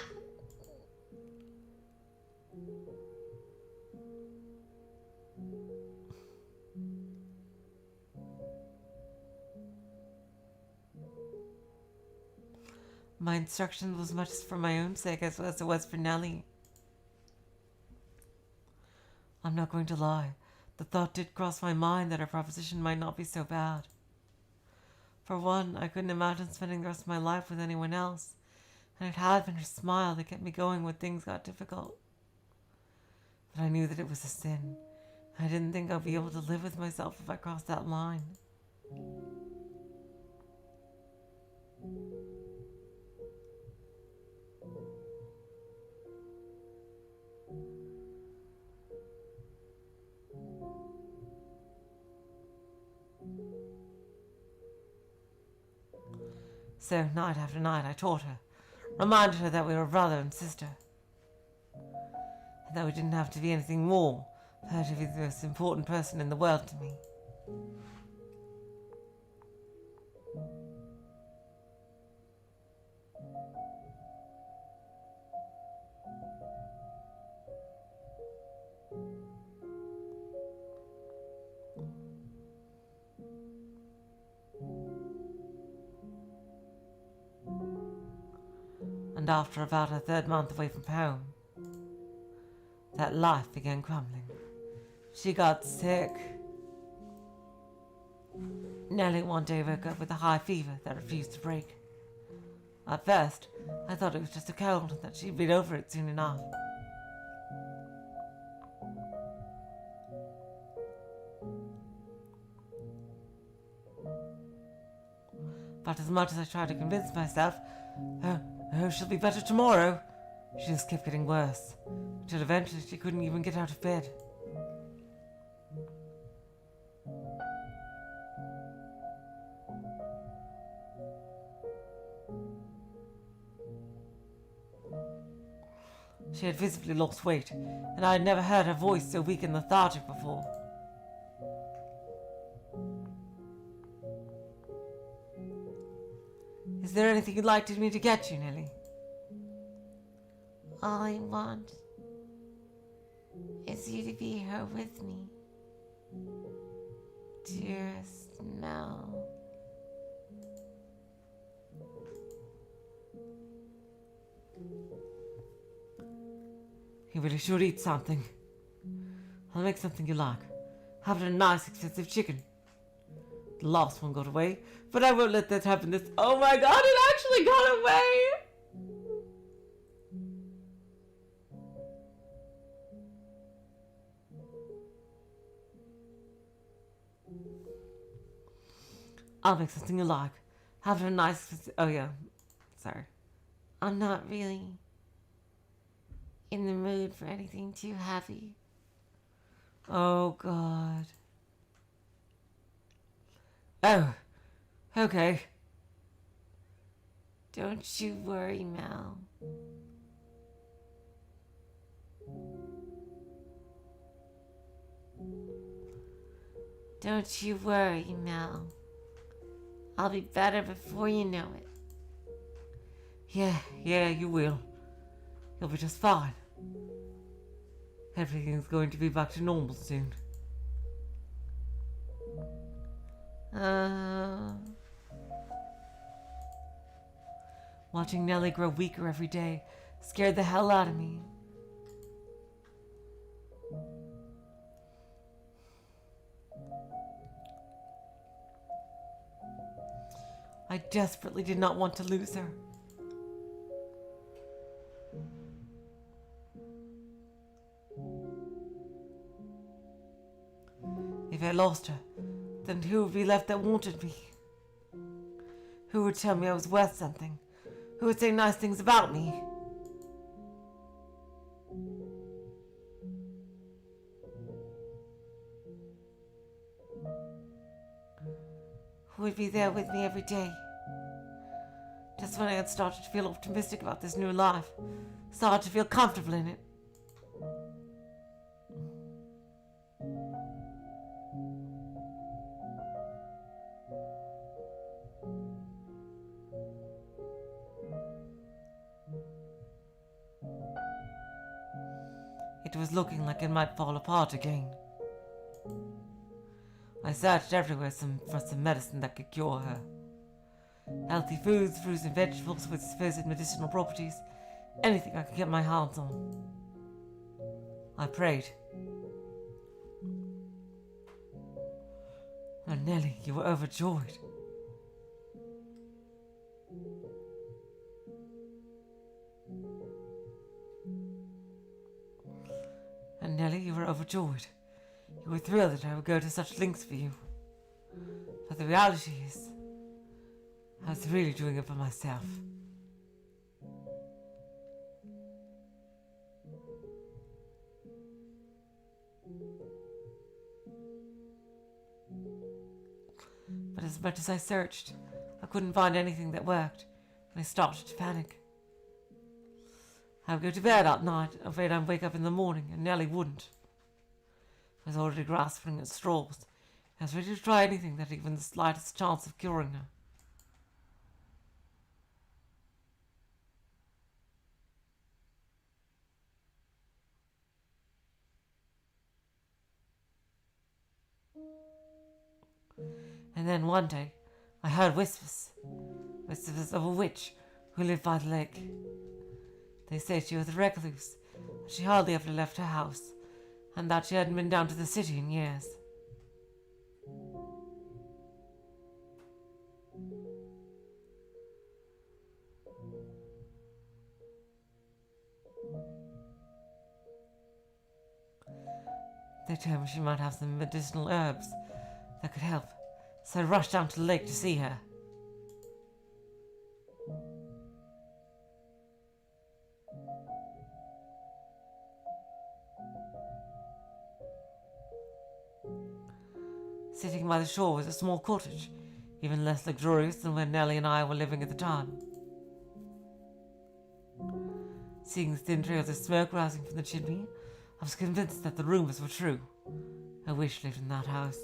My instruction was much for my own sake as it was for Nellie. I'm not going to lie. The thought did cross my mind that her proposition might not be so bad. For one, I couldn't imagine spending the rest of my life with anyone else, and it had been her smile that kept me going when things got difficult. But I knew that it was a sin. I didn't think I'd be able to live with myself if I crossed that line. So, night after night, I taught her, reminded her that we were brother and sister, and that we didn't have to be anything more for her to be the most important person in the world to me. And after about her 3rd month away from home, that life began crumbling. She got sick. Nellie one day woke up with a high fever that refused to break. At first, I thought it was just a cold and that she'd be over it soon enough. But as much as I tried to convince myself, oh, she'll be better tomorrow, she just kept getting worse, until eventually she couldn't even get out of bed. She had visibly lost weight, and I had never heard her voice so weak and lethargic before. Is there anything you'd like me to get you, Nellie? All I want is you to be here with me, dearest Mell. You really should eat something. I'll make something you like. How about a nice, expensive chicken? The last one got away, but I won't let that happen this... Oh my god, it actually got away! I'll make something you like. How about a nice... Oh yeah, sorry. I'm not really in the mood for anything too heavy. Oh god. Oh, okay. Don't you worry, Mell. Don't you worry, Mell. I'll be better before you know it. Yeah, you will. You'll be just fine. Everything's going to be back to normal soon. Watching Nellie grow weaker every day scared the hell out of me. I desperately did not want to lose her. If I lost her, then who would be left that wanted me? Who would tell me I was worth something? Who would say nice things about me? Who would be there with me every day? Just when I had started to feel optimistic about this new life, started to feel comfortable in it. It was looking like it might fall apart again. I searched everywhere for some medicine that could cure her. Healthy foods, fruits and vegetables with supposed medicinal properties, anything I could get my hands on. I prayed. Oh, Nellie, you were overjoyed. And Nellie, you were overjoyed. You were thrilled that I would go to such lengths for you. But the reality is, I was really doing it for myself. But as much as I searched, I couldn't find anything that worked, and I started to panic. I would go to bed at night, afraid I'd wake up in the morning, and Nellie wouldn't. I was already grasping at straws. I was ready to try anything that had even the slightest chance of curing her. And then one day, I heard whispers of a witch who lived by the lake. They say she was a recluse, that she hardly ever left her house, and that she hadn't been down to the city in years. They told me she might have some medicinal herbs that could help, so I rushed down to the lake to see her. Sitting by the shore was a small cottage, even less luxurious than where Nellie and I were living at the time. Seeing the thin trails of smoke rising from the chimney, I was convinced that the rumors were true. I wished I lived in that house.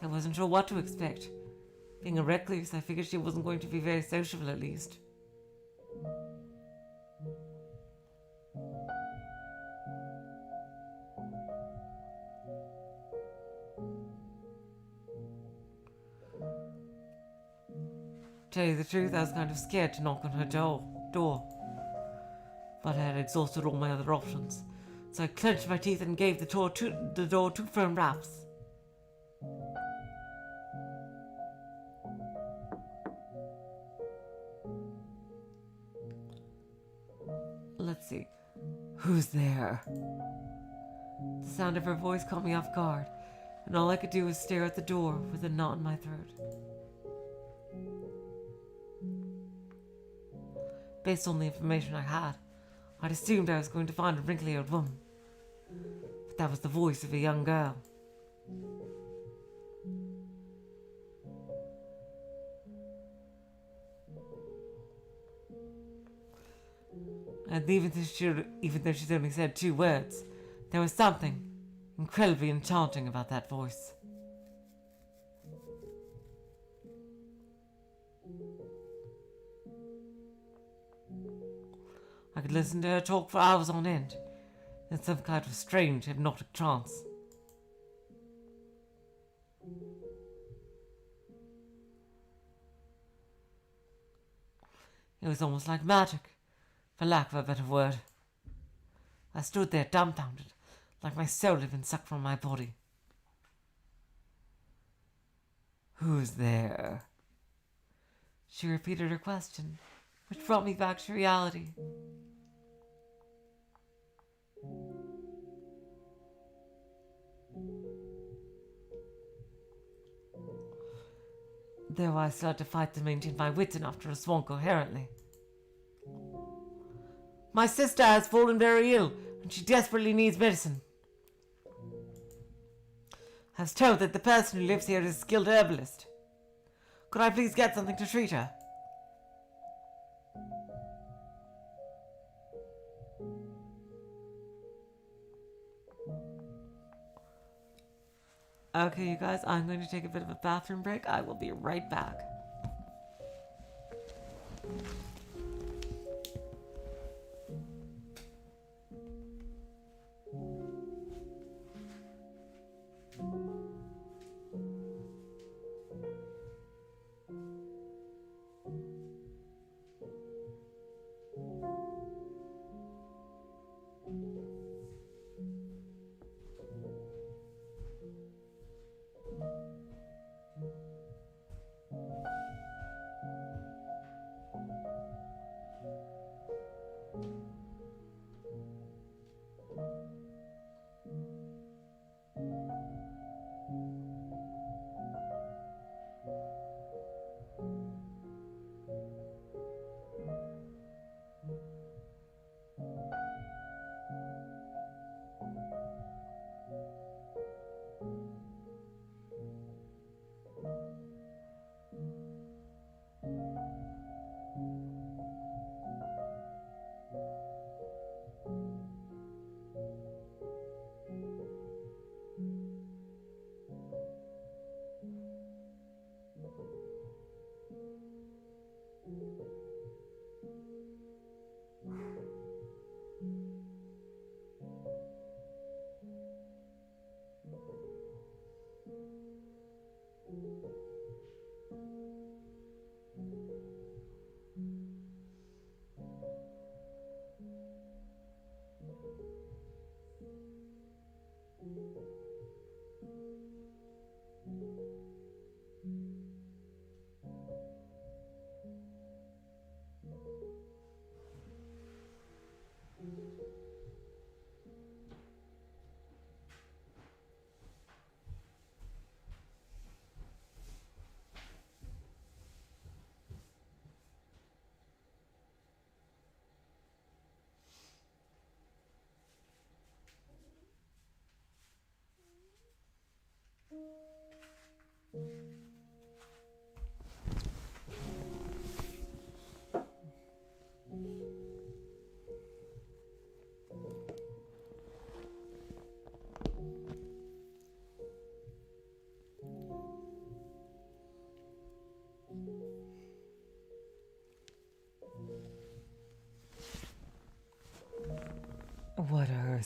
I wasn't sure what to expect. Being a recluse, I figured she wasn't going to be very sociable, at least. To tell you the truth, I was kind of scared to knock on her door. But I had exhausted all my other options, so I clenched my teeth and gave the door two firm raps. Let's see. Who's there? The sound of her voice caught me off guard, and all I could do was stare at the door with a knot in my throat. Based on the information I had, I'd assumed I was going to find a wrinkly old woman. But that was the voice of a young girl. And even though she'd only said 2 words, there was something incredibly enchanting about that voice. I could listen to her talk for hours on end, in some kind of strange hypnotic trance. It was almost like magic, for lack of a better word. I stood there dumbfounded, like my soul had been sucked from my body. Who's there? She repeated her question, which brought me back to reality. Though I still had to fight to maintain my wits enough to respond coherently. My sister has fallen very ill, and she desperately needs medicine. I was told that the person who lives here is a skilled herbalist. Could I please get something to treat her? Okay, you guys, I'm going to take a bit of a bathroom break. I will be right back.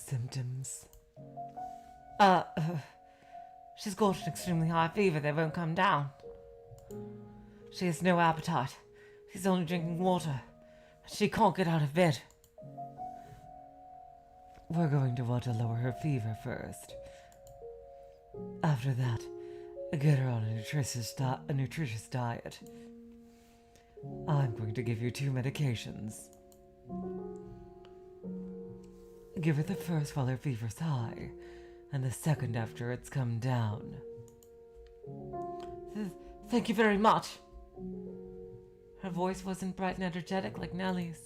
symptoms? She's got an extremely high fever that won't come down. She has no appetite. She's only drinking water. She can't get out of bed. We're going to want to lower her fever first. After that, get her on a nutritious diet. I'm going to give you 2 medications. Give her the first while her fever's high, and the second after it's come down. Thank you very much. Her voice wasn't bright and energetic like Nellie's.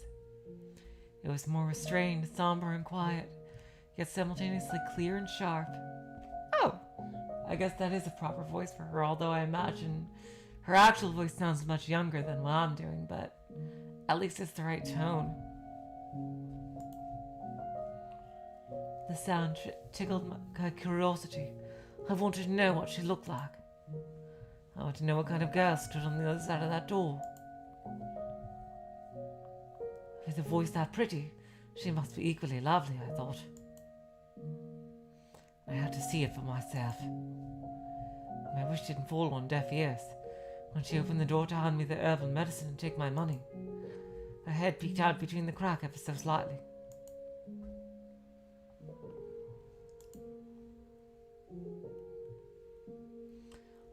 It was more restrained, somber, and quiet, yet simultaneously clear and sharp. Oh, I guess that is a proper voice for her, although I imagine her actual voice sounds much younger than what I'm doing, but at least it's the right tone. The sound tickled my curiosity. I wanted to know what she looked like. I wanted to know what kind of girl stood on the other side of that door. With a voice that pretty, she must be equally lovely, I thought. I had to see it for myself. My wish didn't fall on deaf ears. When she opened the door to hand me the herbal medicine and take my money, her head peeked out between the crack ever so slightly.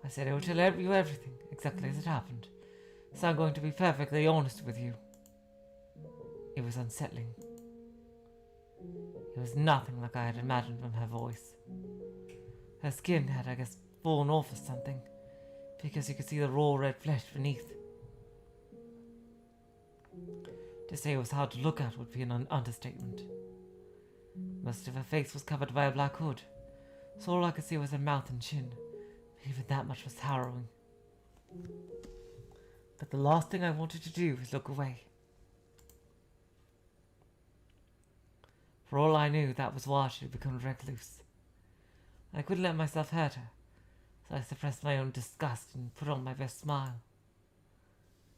I said I would tell you everything, exactly as it happened, so I'm going to be perfectly honest with you. It was unsettling. It was nothing like I had imagined from her voice. Her skin had, I guess, fallen off or something, because you could see the raw red flesh beneath. To say it was hard to look at would be an understatement. Most of her face was covered by a black hood, so all I could see was her mouth and chin. Even that much was harrowing. But the last thing I wanted to do was look away. For all I knew, that was why she had become recluse. I couldn't let myself hurt her, so I suppressed my own disgust and put on my best smile.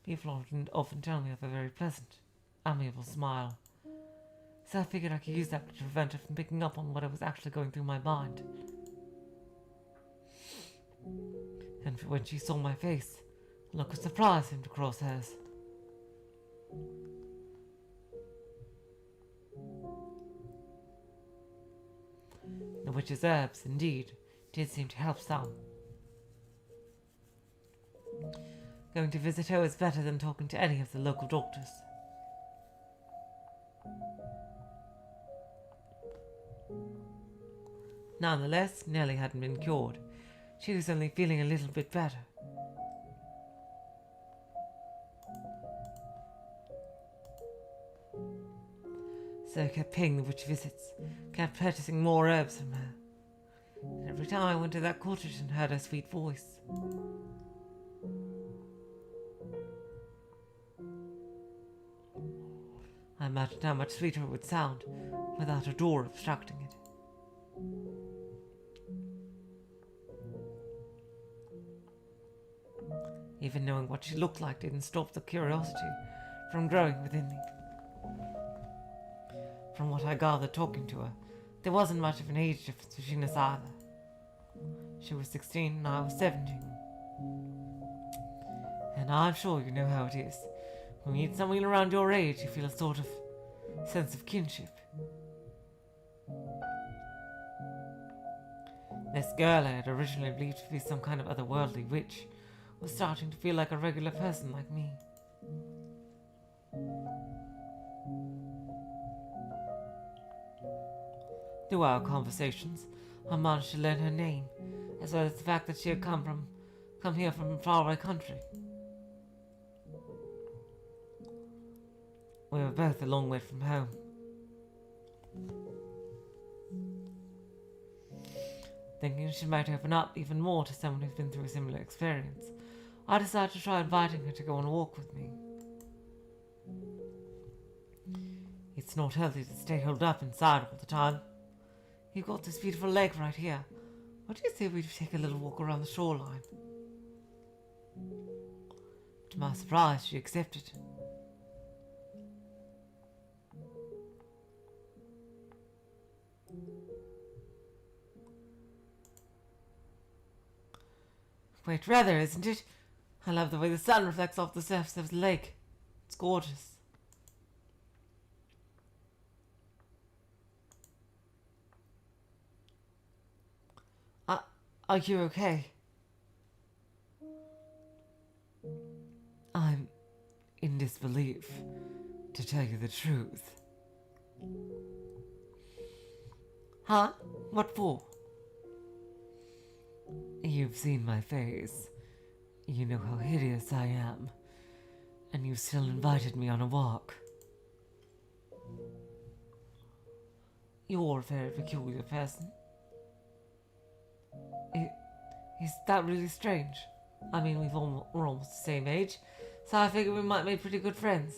People often tell me I have a very pleasant, amiable smile, so I figured I could use that to prevent her from picking up on what was actually going through my mind. And when she saw my face, a look of surprise seemed to cross hers. The witch's herbs, indeed, did seem to help some. Going to visit her was better than talking to any of the local doctors. Nonetheless, Nellie hadn't been cured. She was only feeling a little bit better. So I kept paying the witch visits, kept purchasing more herbs from her. And every time I went to that cottage and heard her sweet voice, I imagined how much sweeter it would sound without a door obstructing it. Even knowing what she looked like didn't stop the curiosity from growing within me. From what I gathered talking to her, there wasn't much of an age difference between us either. She was 16 and I was 17. And I'm sure you know how it is. When you meet someone around your age, you feel a sort of sense of kinship. This girl I had originally believed to be some kind of otherworldly witch was starting to feel like a regular person like me. Through our conversations, I managed to learn her name, as well as the fact that she had come here from a faraway country. We were both a long way from home. Thinking she might open up even more to someone who's been through a similar experience, I decided to try inviting her to go on a walk with me. It's not healthy to stay holed up inside all the time. You've got this beautiful lake right here. What do you say we take a little walk around the shoreline? To my surprise, she accepted. . great weather, isn't it? I love the way the sun reflects off the surface of the lake. It's gorgeous. Are you okay? I'm in disbelief, to tell you the truth. Huh? What for? You've seen my face. You know how hideous I am. And you still invited me on a walk. You're a very peculiar person. Is that really strange? I mean, we're almost the same age, so I figured we might make pretty good friends.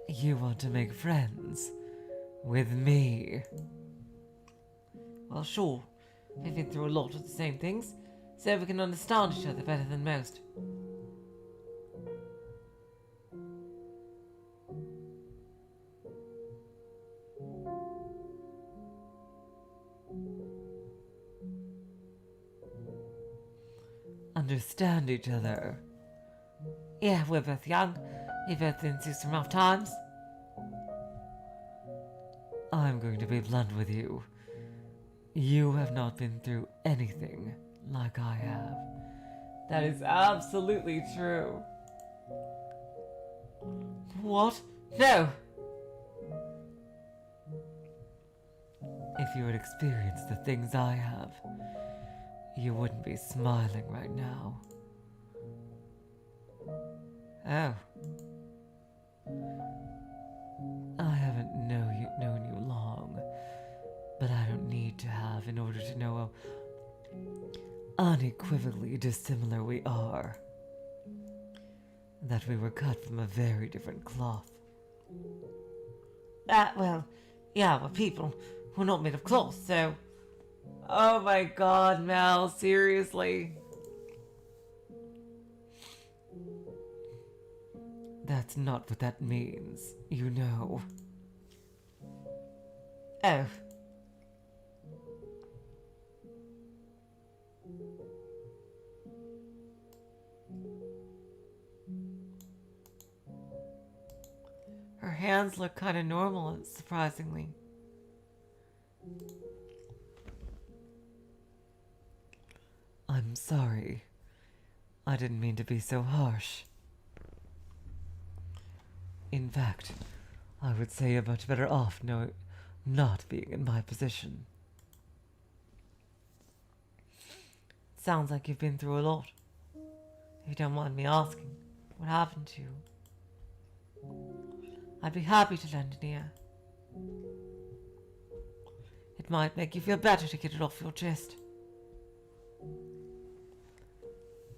You want to make friends with me? Well, sure. We've been through a lot of the same things, so we can understand each other better than most. Understand each other. Yeah, we're both young. We've both been through some rough times. I'm going to be blunt with you. You have not been through anything like I have. That is absolutely true. What? No! If you had experienced the things I have, you wouldn't be smiling right now. Oh. I haven't known you long, but I don't need to have in order to know how unequivocally dissimilar we are. That we were cut from a very different cloth. Well, yeah, we're people. We're not made of cloth, so... Oh my god, Mel, seriously. That's not what that means, you know. Oh. Her hands look kind of normal, surprisingly. I'm sorry. I didn't mean to be so harsh. In fact, I would say you're much better off not being in my position. Sounds like you've been through a lot. If you don't mind me asking, what happened to you? I'd be happy to lend an ear. It might make you feel better to get it off your chest.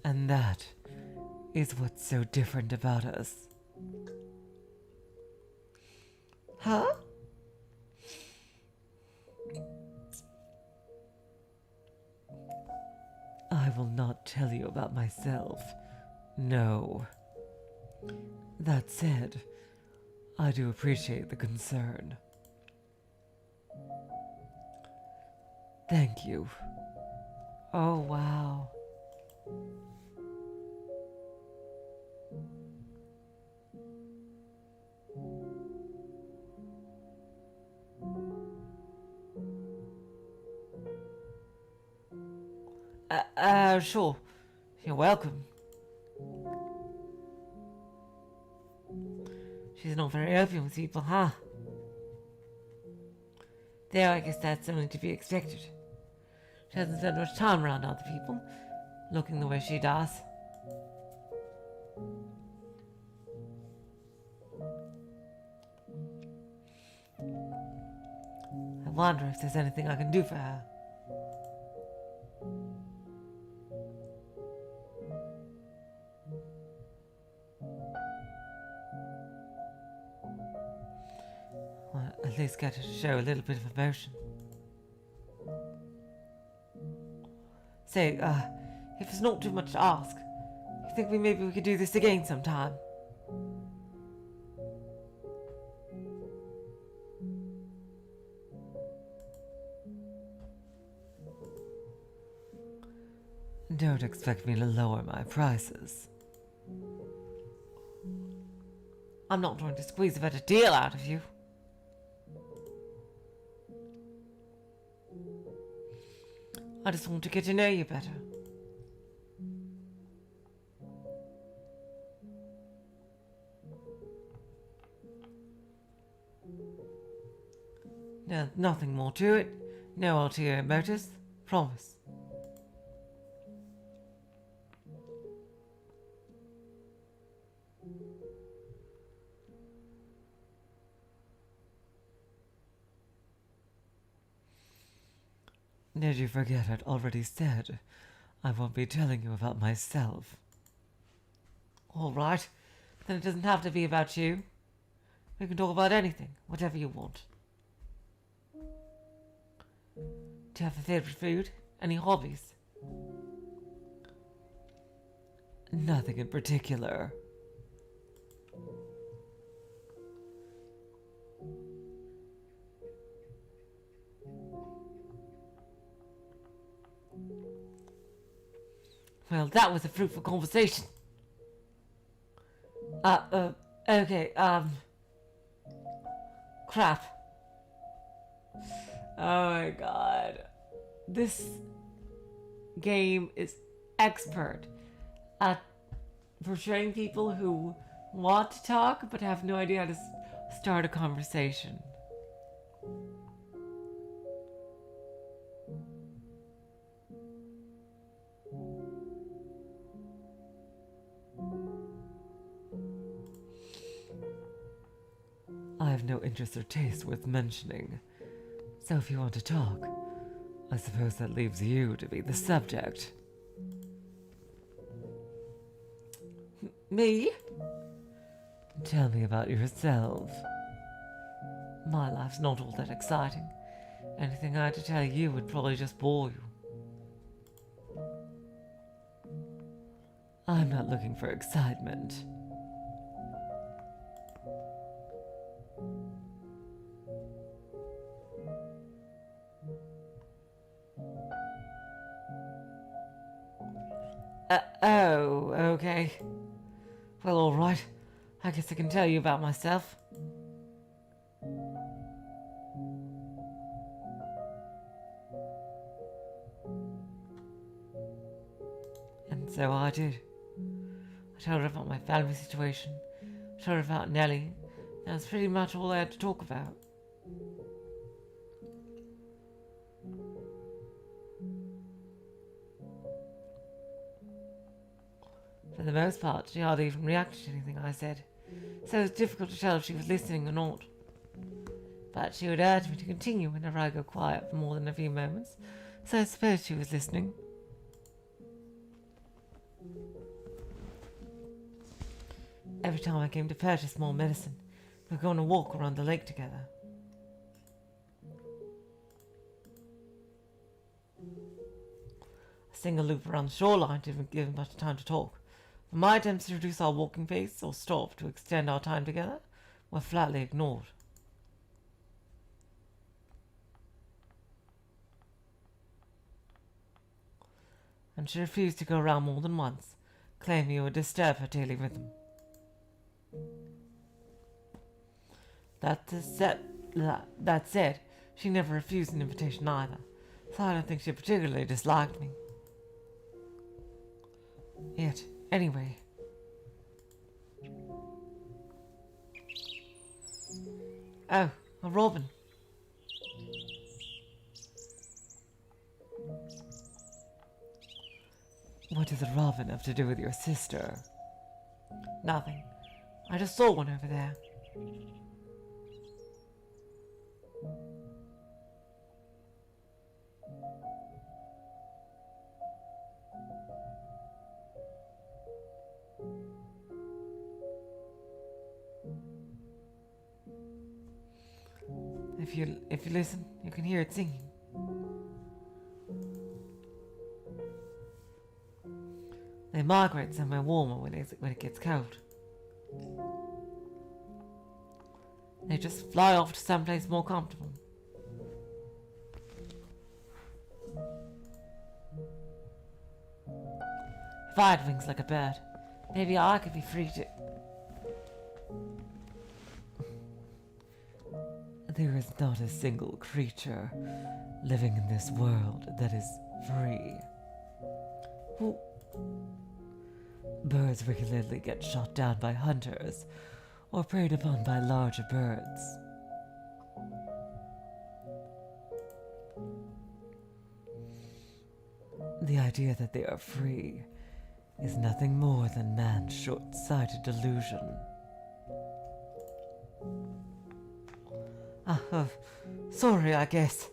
And that is what's so different about us. Huh? I will not tell you about myself. No. That said, I do appreciate the concern. Thank you. Oh, wow. Sure. You're welcome. She's not very open with people, huh? There, I guess that's something to be expected. She hasn't spent much time around other people, looking the way she does. I wonder if there's anything I can do for her. Well, at least get her to show a little bit of emotion. Say, if it's not too much to ask, you think maybe we could do this again sometime? Don't expect me to lower my prices. I'm not trying to squeeze a better deal out of you. I just want to get to know you better. No, nothing more to it. No ulterior motives. Promise. Did you forget I'd already said I won't be telling you about myself? All right, then it doesn't have to be about you. We can talk about anything, whatever you want. Do you have a favorite food? Any hobbies? Nothing in particular. Well, that was a fruitful conversation. Okay, crap. Oh my god. This game is expert at portraying people who want to talk but have no idea how to start a conversation. I have no interest or taste worth mentioning, so if you want to talk, I suppose that leaves you to be the subject. Me? Tell me about yourself. My life's not all that exciting. Anything I had to tell you would probably just bore you. I'm not looking for excitement. Oh, okay. Well, all right. I guess I can tell you about myself. And so I did. I told her about my family situation. I told her about Nellie. That's pretty much all I had to talk about. For the most part, she hardly even reacted to anything I said, so it was difficult to tell if she was listening or not. But she would urge me to continue whenever I go quiet for more than a few moments, so I suppose she was listening. Every time I came to purchase more medicine, we'd go on a walk around the lake together. A single loop around the shoreline didn't give much time to talk. My attempts to reduce our walking pace or stop to extend our time together were flatly ignored. And she refused to go around more than once, claiming it would disturb her daily rhythm. That said, she never refused an invitation either, so I don't think she particularly disliked me. Yet, anyway. Oh, a robin. What does a robin have to do with your sister? Nothing. I just saw one over there. If you listen, you can hear it singing. They migrate somewhere warmer when it gets cold. They just fly off to someplace more comfortable. If I had wings like a bird, maybe I could be free to... There is not a single creature living in this world that is free. Well, Birds regularly get shot down by hunters or preyed upon by larger birds. The idea that they are free is nothing more than man's short-sighted delusion. sorry, I guess.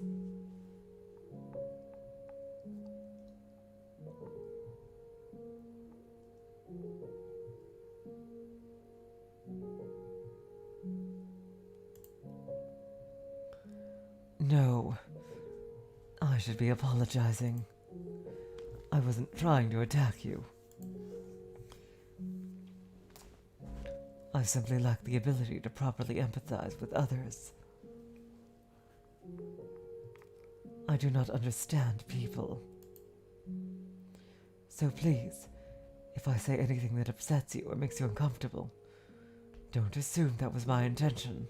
No, I should be apologizing. I wasn't trying to attack you. I simply lack the ability to properly empathize with others. I do not understand people. So please, if I say anything that upsets you or makes you uncomfortable, don't assume that was my intention.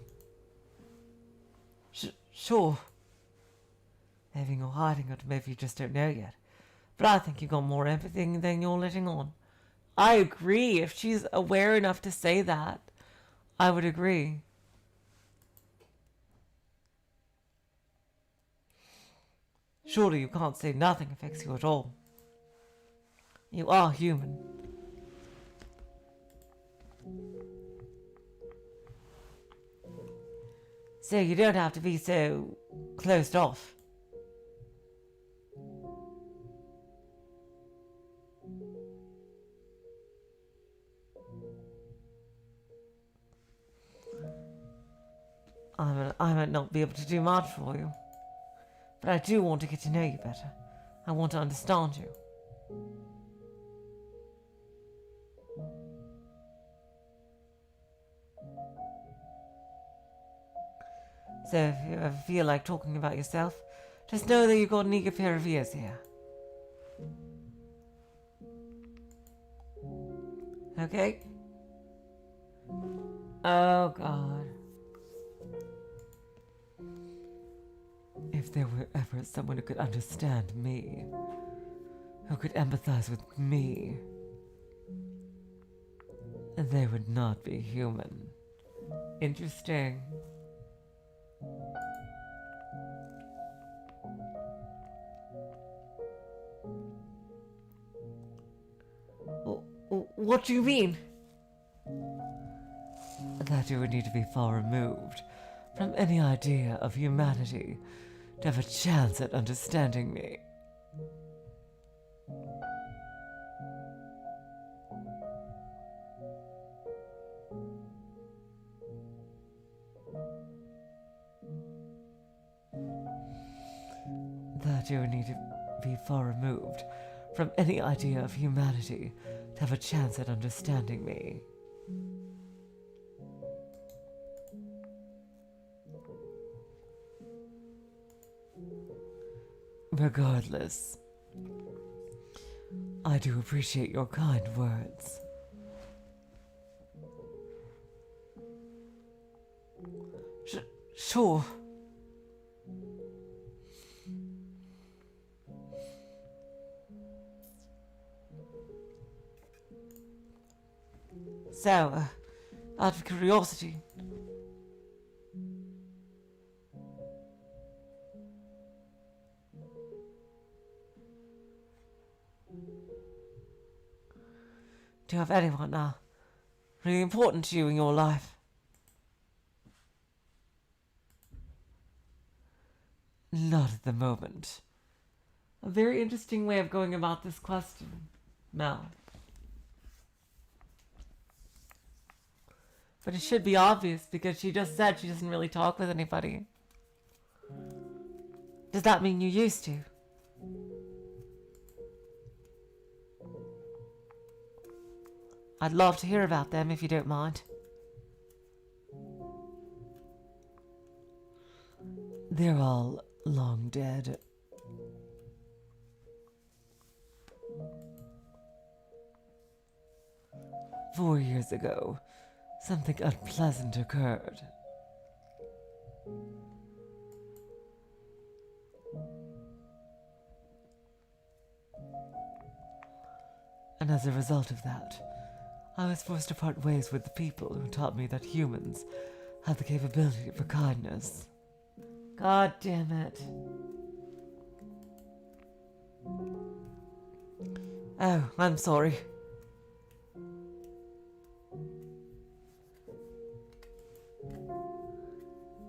Sure. Maybe you're hiding it, maybe you just don't know yet. But I think you got more empathy than you're letting on. I agree. If she's aware enough to say that, I would agree. Surely you can't say nothing affects you at all. You are human. So you don't have to be so closed off. I might not be able to do much for you, but I do want to get to know you better. I want to understand you. So if you ever feel like talking about yourself, just know that you've got an eager pair of ears here. Okay? Oh, God. If there were ever someone who could understand me, who could empathize with me, they would not be human. Interesting. What do you mean? That you would need to be far removed from any idea of humanity to have a chance at understanding me. That you would need to be far removed from any idea of humanity to have a chance at understanding me. Regardless, I do appreciate your kind words. Sure. So, out of curiosity, do you have anyone really important to you in your life? Not at the moment. A very interesting way of going about this question, Mel. But it should be obvious because she just said she doesn't really talk with anybody. Does that mean you used to? I'd love to hear about them if you don't mind. They're all long dead. 4 years ago, something unpleasant occurred. And as a result of that, I was forced to part ways with the people who taught me that humans have the capability for kindness. God damn it. Oh, I'm sorry.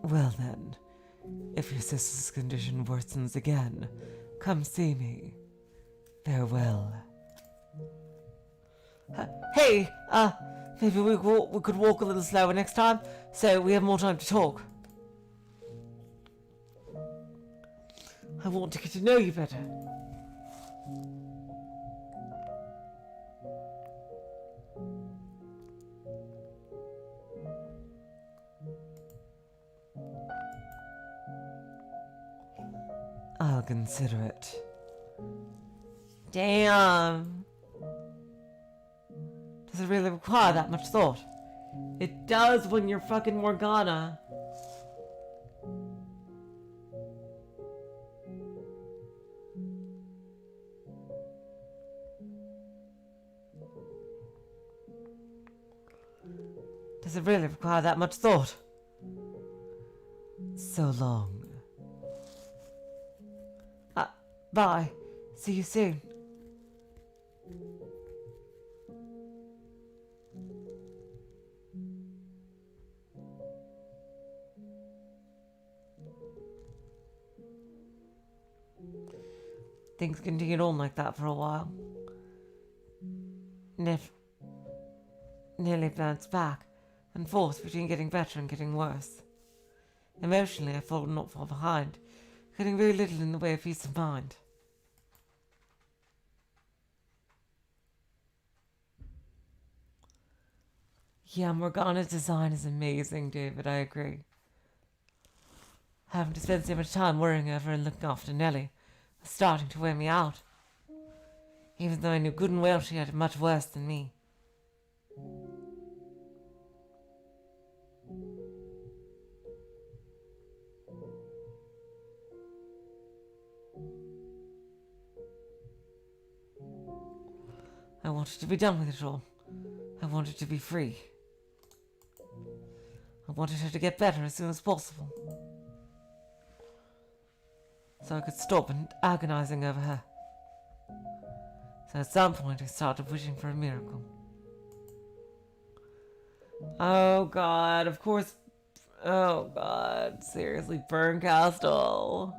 Well then, if your sister's condition worsens again, come see me. Farewell. Hey, maybe we could walk a little slower next time, so we have more time to talk. I want to get to know you better. I'll consider it. Damn. Does it really require that much thought? It does when you're fucking Morgana. Does it really require that much thought? So long. Bye. See you soon. Things continued on like that for a while. Nearly bounced back and forth between getting better and getting worse. Emotionally, I felt not far behind, getting very little in the way of peace of mind. Yeah, Morgana's design is amazing, David, I agree. Having to spend so much time worrying over and looking after Nellie was starting to wear me out, even though I knew good and well she had it much worse than me. I wanted to be done with it all. I wanted to be free. I wanted her to get better as soon as possible, so I could stop agonizing over her. So at some point I started wishing for a miracle. Oh God, of course. Oh God, seriously, Burncastle.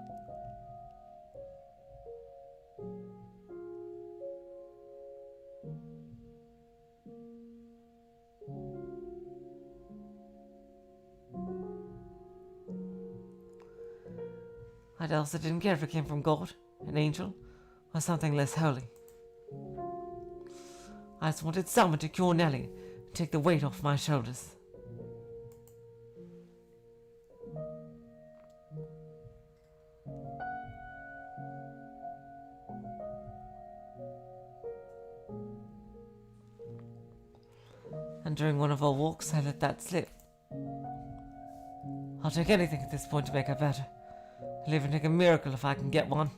I also didn't care if it came from God, an angel, or something less holy. I just wanted someone to cure Nellie and take the weight off my shoulders. And during one of our walks, I let that slip. I'll take anything at this point to make her better. I'll even take a miracle if I can get one.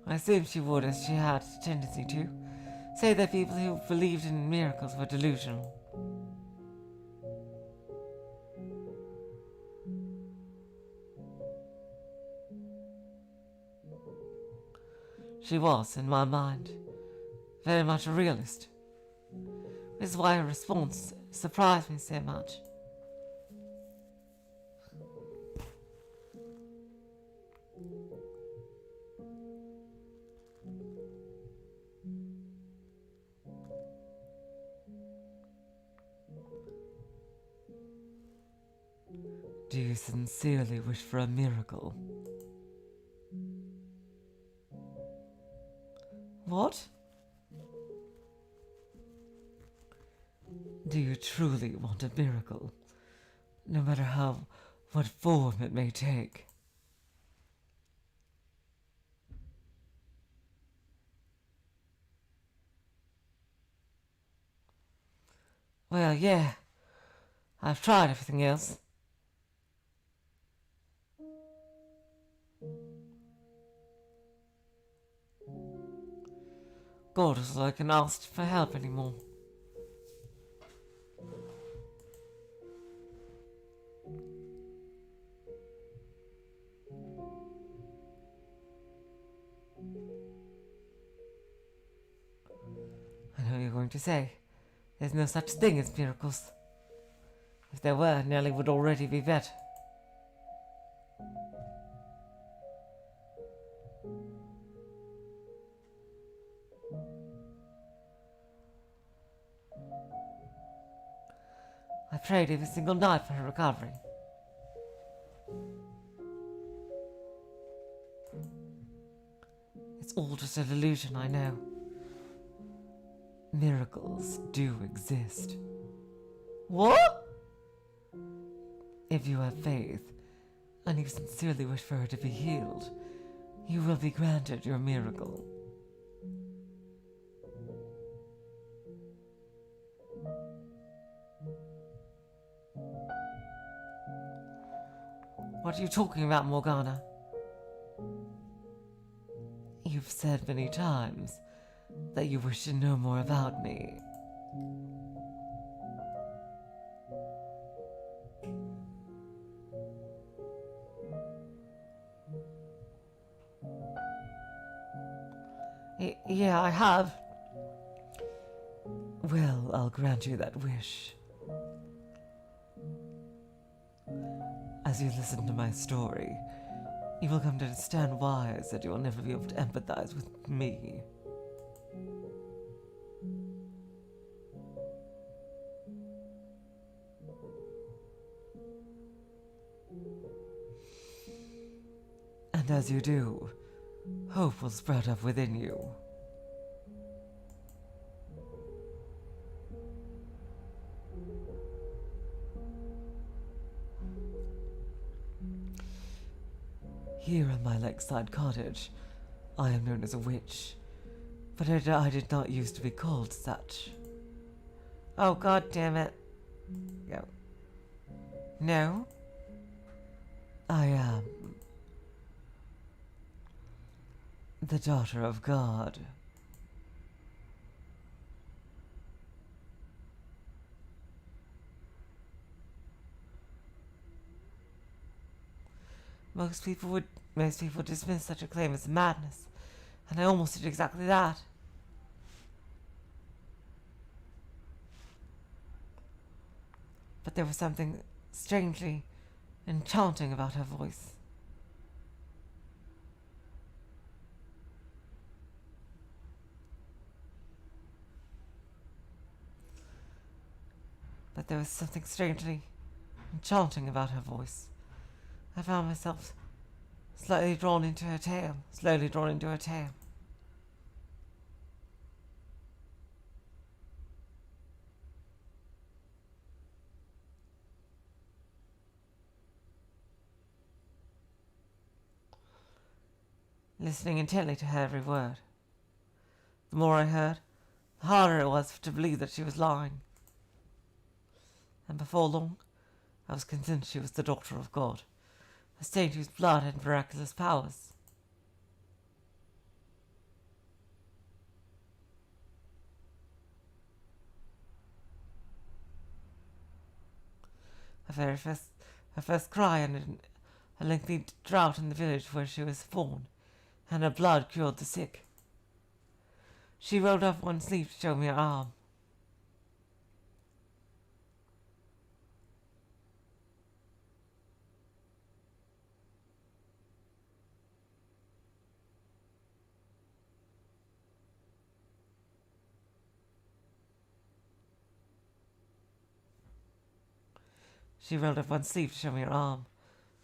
I assumed she would, as she had a tendency to, say that people who believed in miracles were delusional. She was, in my mind, very much a realist. This is why her response surprised me so much. Do you sincerely wish for a miracle? What? Do you truly want a miracle, no matter what form it may take? Well, yeah. I've tried everything else. God is like an asked for help anymore. I know you're going to say, there's no such thing as miracles. If there were, Nellie would already be better. I prayed every single night for her recovery. It's all just an illusion, I know. Miracles do exist. What? If you have faith, and you sincerely wish for her to be healed, you will be granted your miracle. What are you talking about, Morgana? You've said many times that you wish to know more about me. Yeah, I have. Well, I'll grant you that wish. As you listen to my story, you will come to understand why I said you will never be able to empathize with me. And as you do, hope will sprout up within you. Here in my lakeside cottage, I am known as a witch, but I did not used to be called such. Oh, God damn it. Go. No? I am the daughter of God. Most people dismiss such a claim as madness, and I almost did exactly that. But there was something strangely enchanting about her voice. But there was something strangely enchanting about her voice. I found myself slowly drawn into her tale. Listening intently to her every word. The more I heard, the harder it was to believe that she was lying. And before long, I was convinced she was the daughter of God, a saint whose blood had miraculous powers. Her first cry ended a lengthy drought in the village where she was born, and her blood cured the sick. She rolled up one sleeve to show me her arm.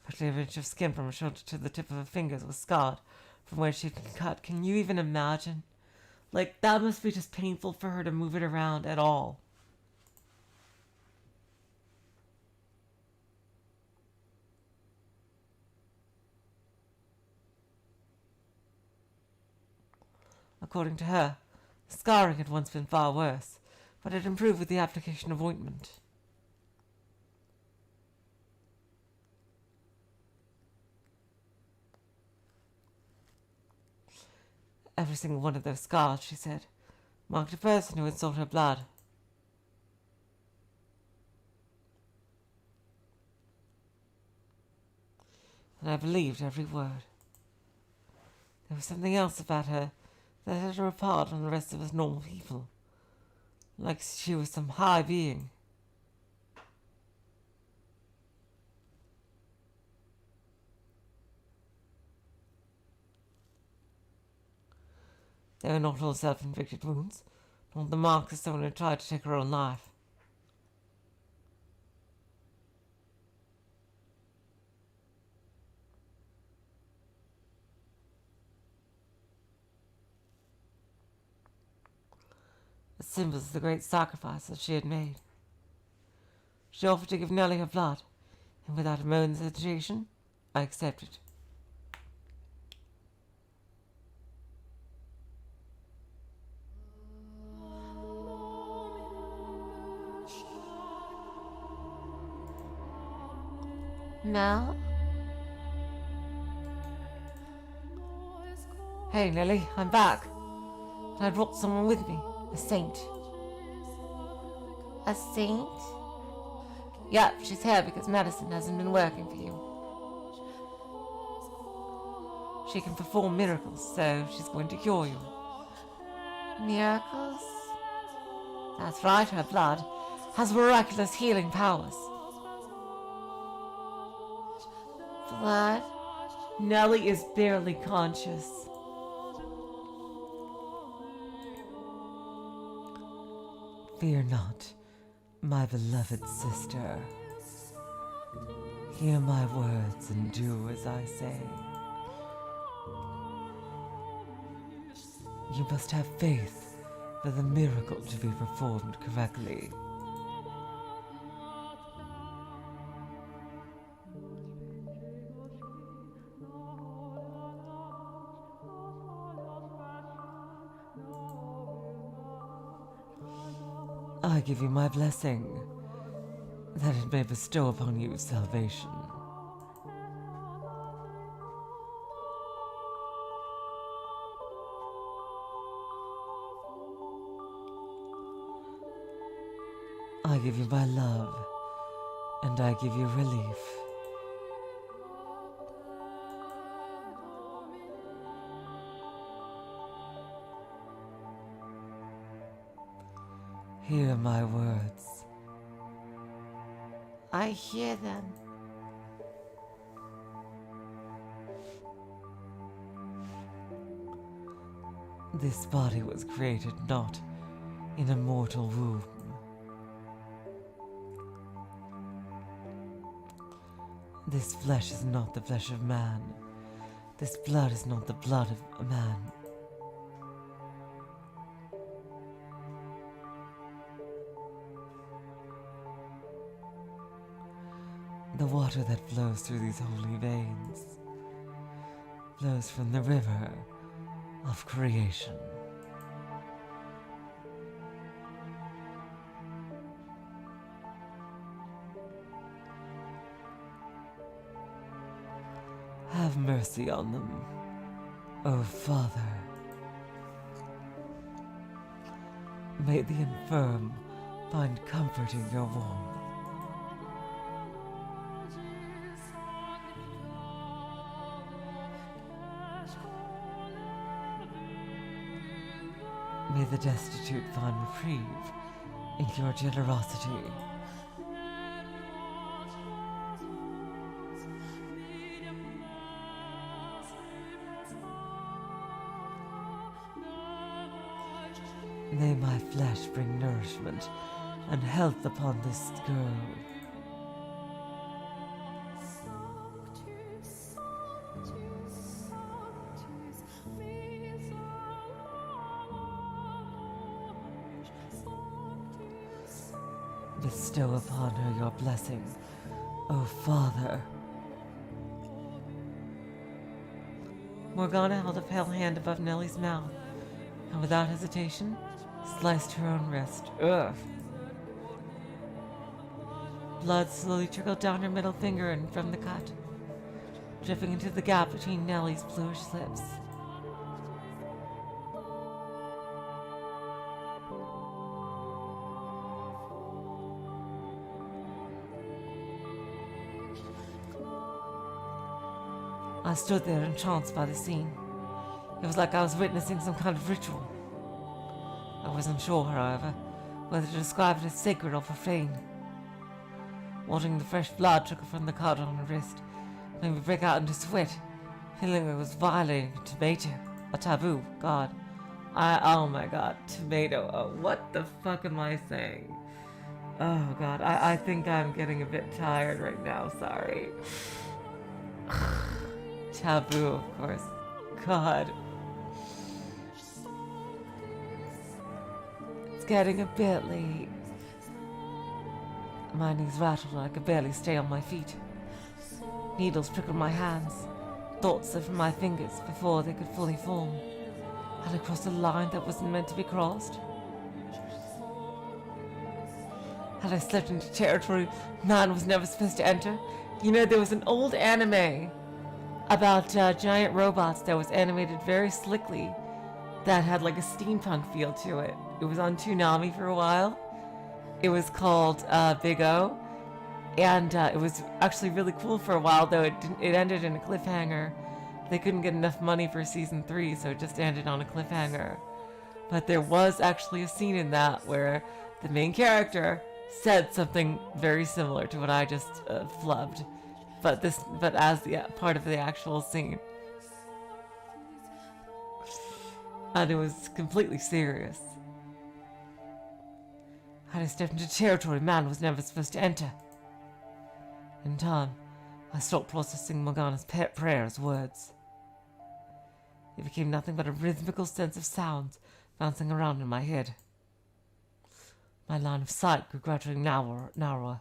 Practically an inch of skin from her shoulder to the tip of her fingers was scarred from where she'd been cut. Can you even imagine? Like, that must be just painful for her to move it around at all. According to her, the scarring had once been far worse, but had improved with the application of ointment. Every single one of those scars, she said, marked a person who had sought her blood. And I believed every word. There was something else about her that set her apart from the rest of us normal people, like she was some high being. They were not all self-inflicted wounds, nor the marks of someone who tried to take her own life. The symbols of the great sacrifices she had made. She offered to give Nellie her blood, and without a moment's hesitation, I accepted. Mell? Hey, Nellie, I'm back. And I brought someone with me, a saint. A saint? Yeah, she's here because medicine hasn't been working for you. She can perform miracles, so she's going to cure you. Miracles? That's right, her blood has miraculous healing powers. Blood? Nellie is barely conscious. Fear not, my beloved sister. Hear my words and do as I say. You must have faith for the miracle to be performed correctly. I give you my blessing, that it may bestow upon you salvation. I give you my love, and I give you relief. Hear my words. I hear them. This body was created not in a mortal womb. This flesh is not the flesh of man. This blood is not the blood of a man. The water that flows through these holy veins flows from the river of creation. Have mercy on them, O Father. May the infirm find comfort in your warmth. May the destitute find reprieve in your generosity. May my flesh bring nourishment and health upon this girl. Bestow upon her your blessing, O Father. Morgana held a pale hand above Nellie's mouth, and without hesitation, sliced her own wrist. Ugh. Blood slowly trickled down her middle finger and from the cut, dripping into the gap between Nellie's bluish lips. I stood there entranced by the scene. It was like I was witnessing some kind of ritual. I wasn't sure, however, whether to describe it as sacred or profane. Watching the fresh blood trickle from the cut on her wrist made me break out into sweat, feeling I was violating a taboo. God. Oh my god, tomato. Oh, what the fuck am I saying? Oh god, I think I'm getting a bit tired right now, sorry. Taboo, of course. God. It's getting a bit late. My knees rattled and I could barely stay on my feet. Needles prickled my hands. Thoughts slipped from my fingers before they could fully form. Had I crossed a line that wasn't meant to be crossed? Had I slipped into territory man was never supposed to enter? You know, there was an old anime about giant robots that was animated very slickly that had like a steampunk feel to it. It was on Toonami for a while. It was called Big O, and it was actually really cool for a while, though it ended in a cliffhanger. They couldn't get enough money for season 3, so it just ended on a cliffhanger. But there was actually a scene in that where the main character said something very similar to what I just flubbed, but as the part of the actual scene, and it was completely serious. Had I stepped into territory man was never supposed to enter. In time, I stopped processing Morgana's pet prayer as words. It became nothing but a rhythmical sense of sounds bouncing around in my head. My line of sight grew gradually narrower.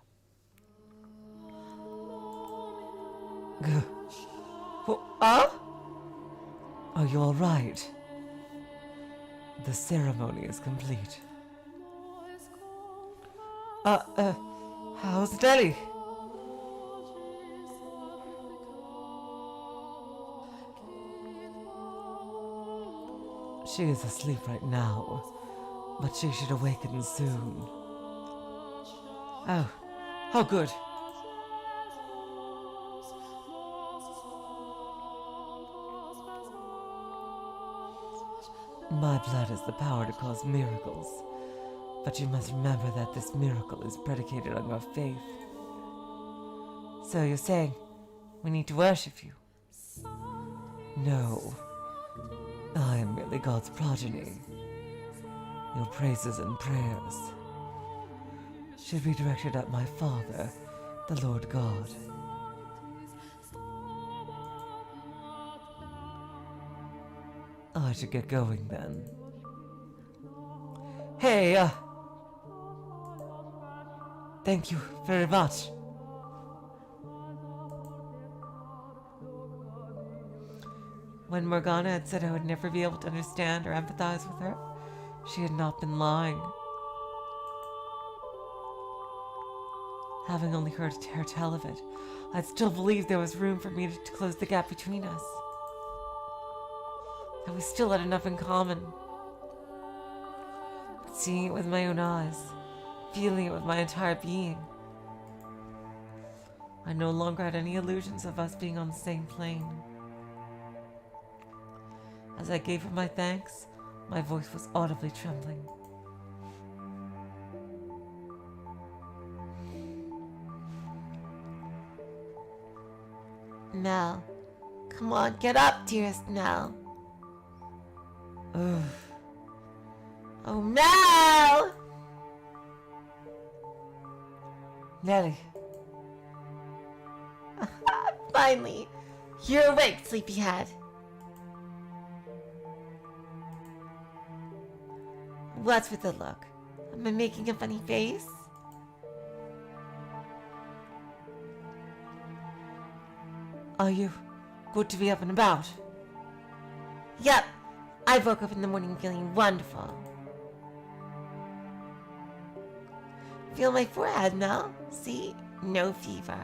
Are you all right? The ceremony is complete. How's Nellie? She is asleep right now, but she should awaken soon. Oh good. My blood has the power to cause miracles, but you must remember that this miracle is predicated on your faith. So you're saying we need to worship you? No. I am merely God's progeny. Your praises and prayers should be directed at my Father, the Lord God. I should get going then. Hey, thank you very much. When Morgana had said I would never be able to understand or empathize with her, she had not been lying. Having only heard her tell of it, I'd still believed there was room for me to close the gap between us. That we still had enough in common. But seeing it with my own eyes, feeling it with my entire being, I no longer had any illusions of us being on the same plane. As I gave her my thanks, my voice was audibly trembling. Mell, come on, get up, dearest Mell. Ugh. Oh, Mell! Nellie. Finally, you're awake, sleepyhead. What's with the look? Am I making a funny face? Are you good to be up and about? Yep, I woke up in the morning feeling wonderful. Feel my forehead, Mel? See? No fever.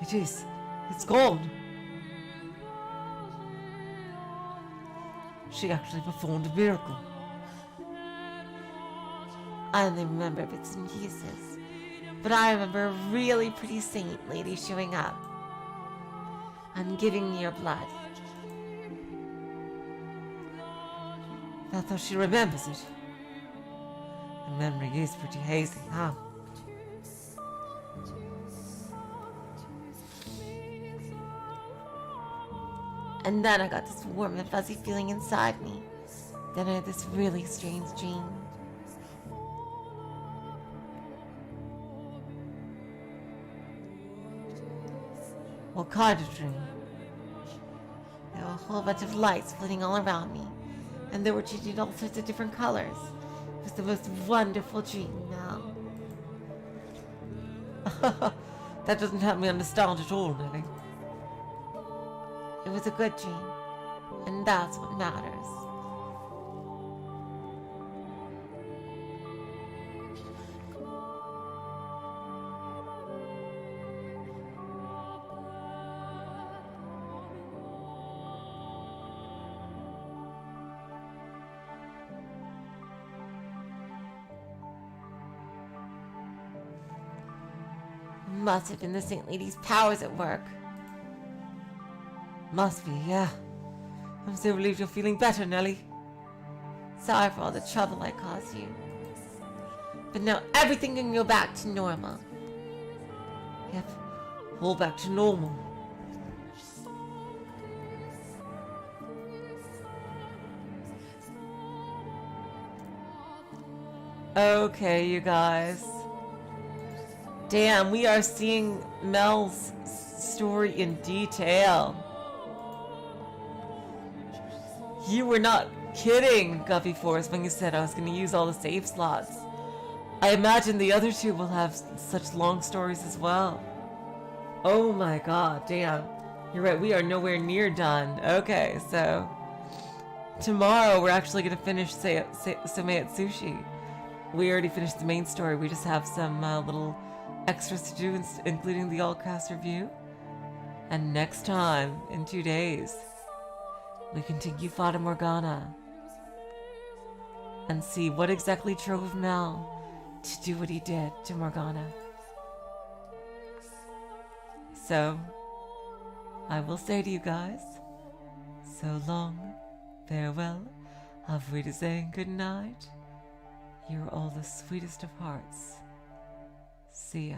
It is. It's gone. She actually performed a miracle. I only remember bits and pieces, but I remember a really pretty saint lady showing up and giving me her blood. That's how she remembers it. The memory is pretty hazy, huh? And then I got this warm and fuzzy feeling inside me. Then I had this really strange dream. What kind of dream? There were a whole bunch of lights floating all around me, and they were changing all sorts of different colors. It was the most wonderful dream, Mel. That doesn't help me understand at all, Nelly. It was a good dream, and that's what matters. Must have been the Saint Lady's powers at work. Must be, yeah. I'm so relieved you're feeling better, Nelly. Sorry for all the trouble I caused you. But now everything can go back to normal. Yep, all back to normal. Okay, you guys. Damn, we are seeing Mell's story in detail. You were not kidding, Guppy Force, when you said I was going to use all the save slots. I imagine the other two will have such long stories as well. Oh my god, damn. You're right, we are nowhere near done. Okay, so tomorrow we're actually going to finish Sumeat Sushi. We already finished the main story. We just have some little extras to do, including the all-cast review. And next time, in 2 days, we continue Fata Morgana and see what exactly drove Mell to do what he did to Morgana. So, I will say to you guys, so long, farewell, auf Wiedersehen, good night. You're all the sweetest of hearts. See ya.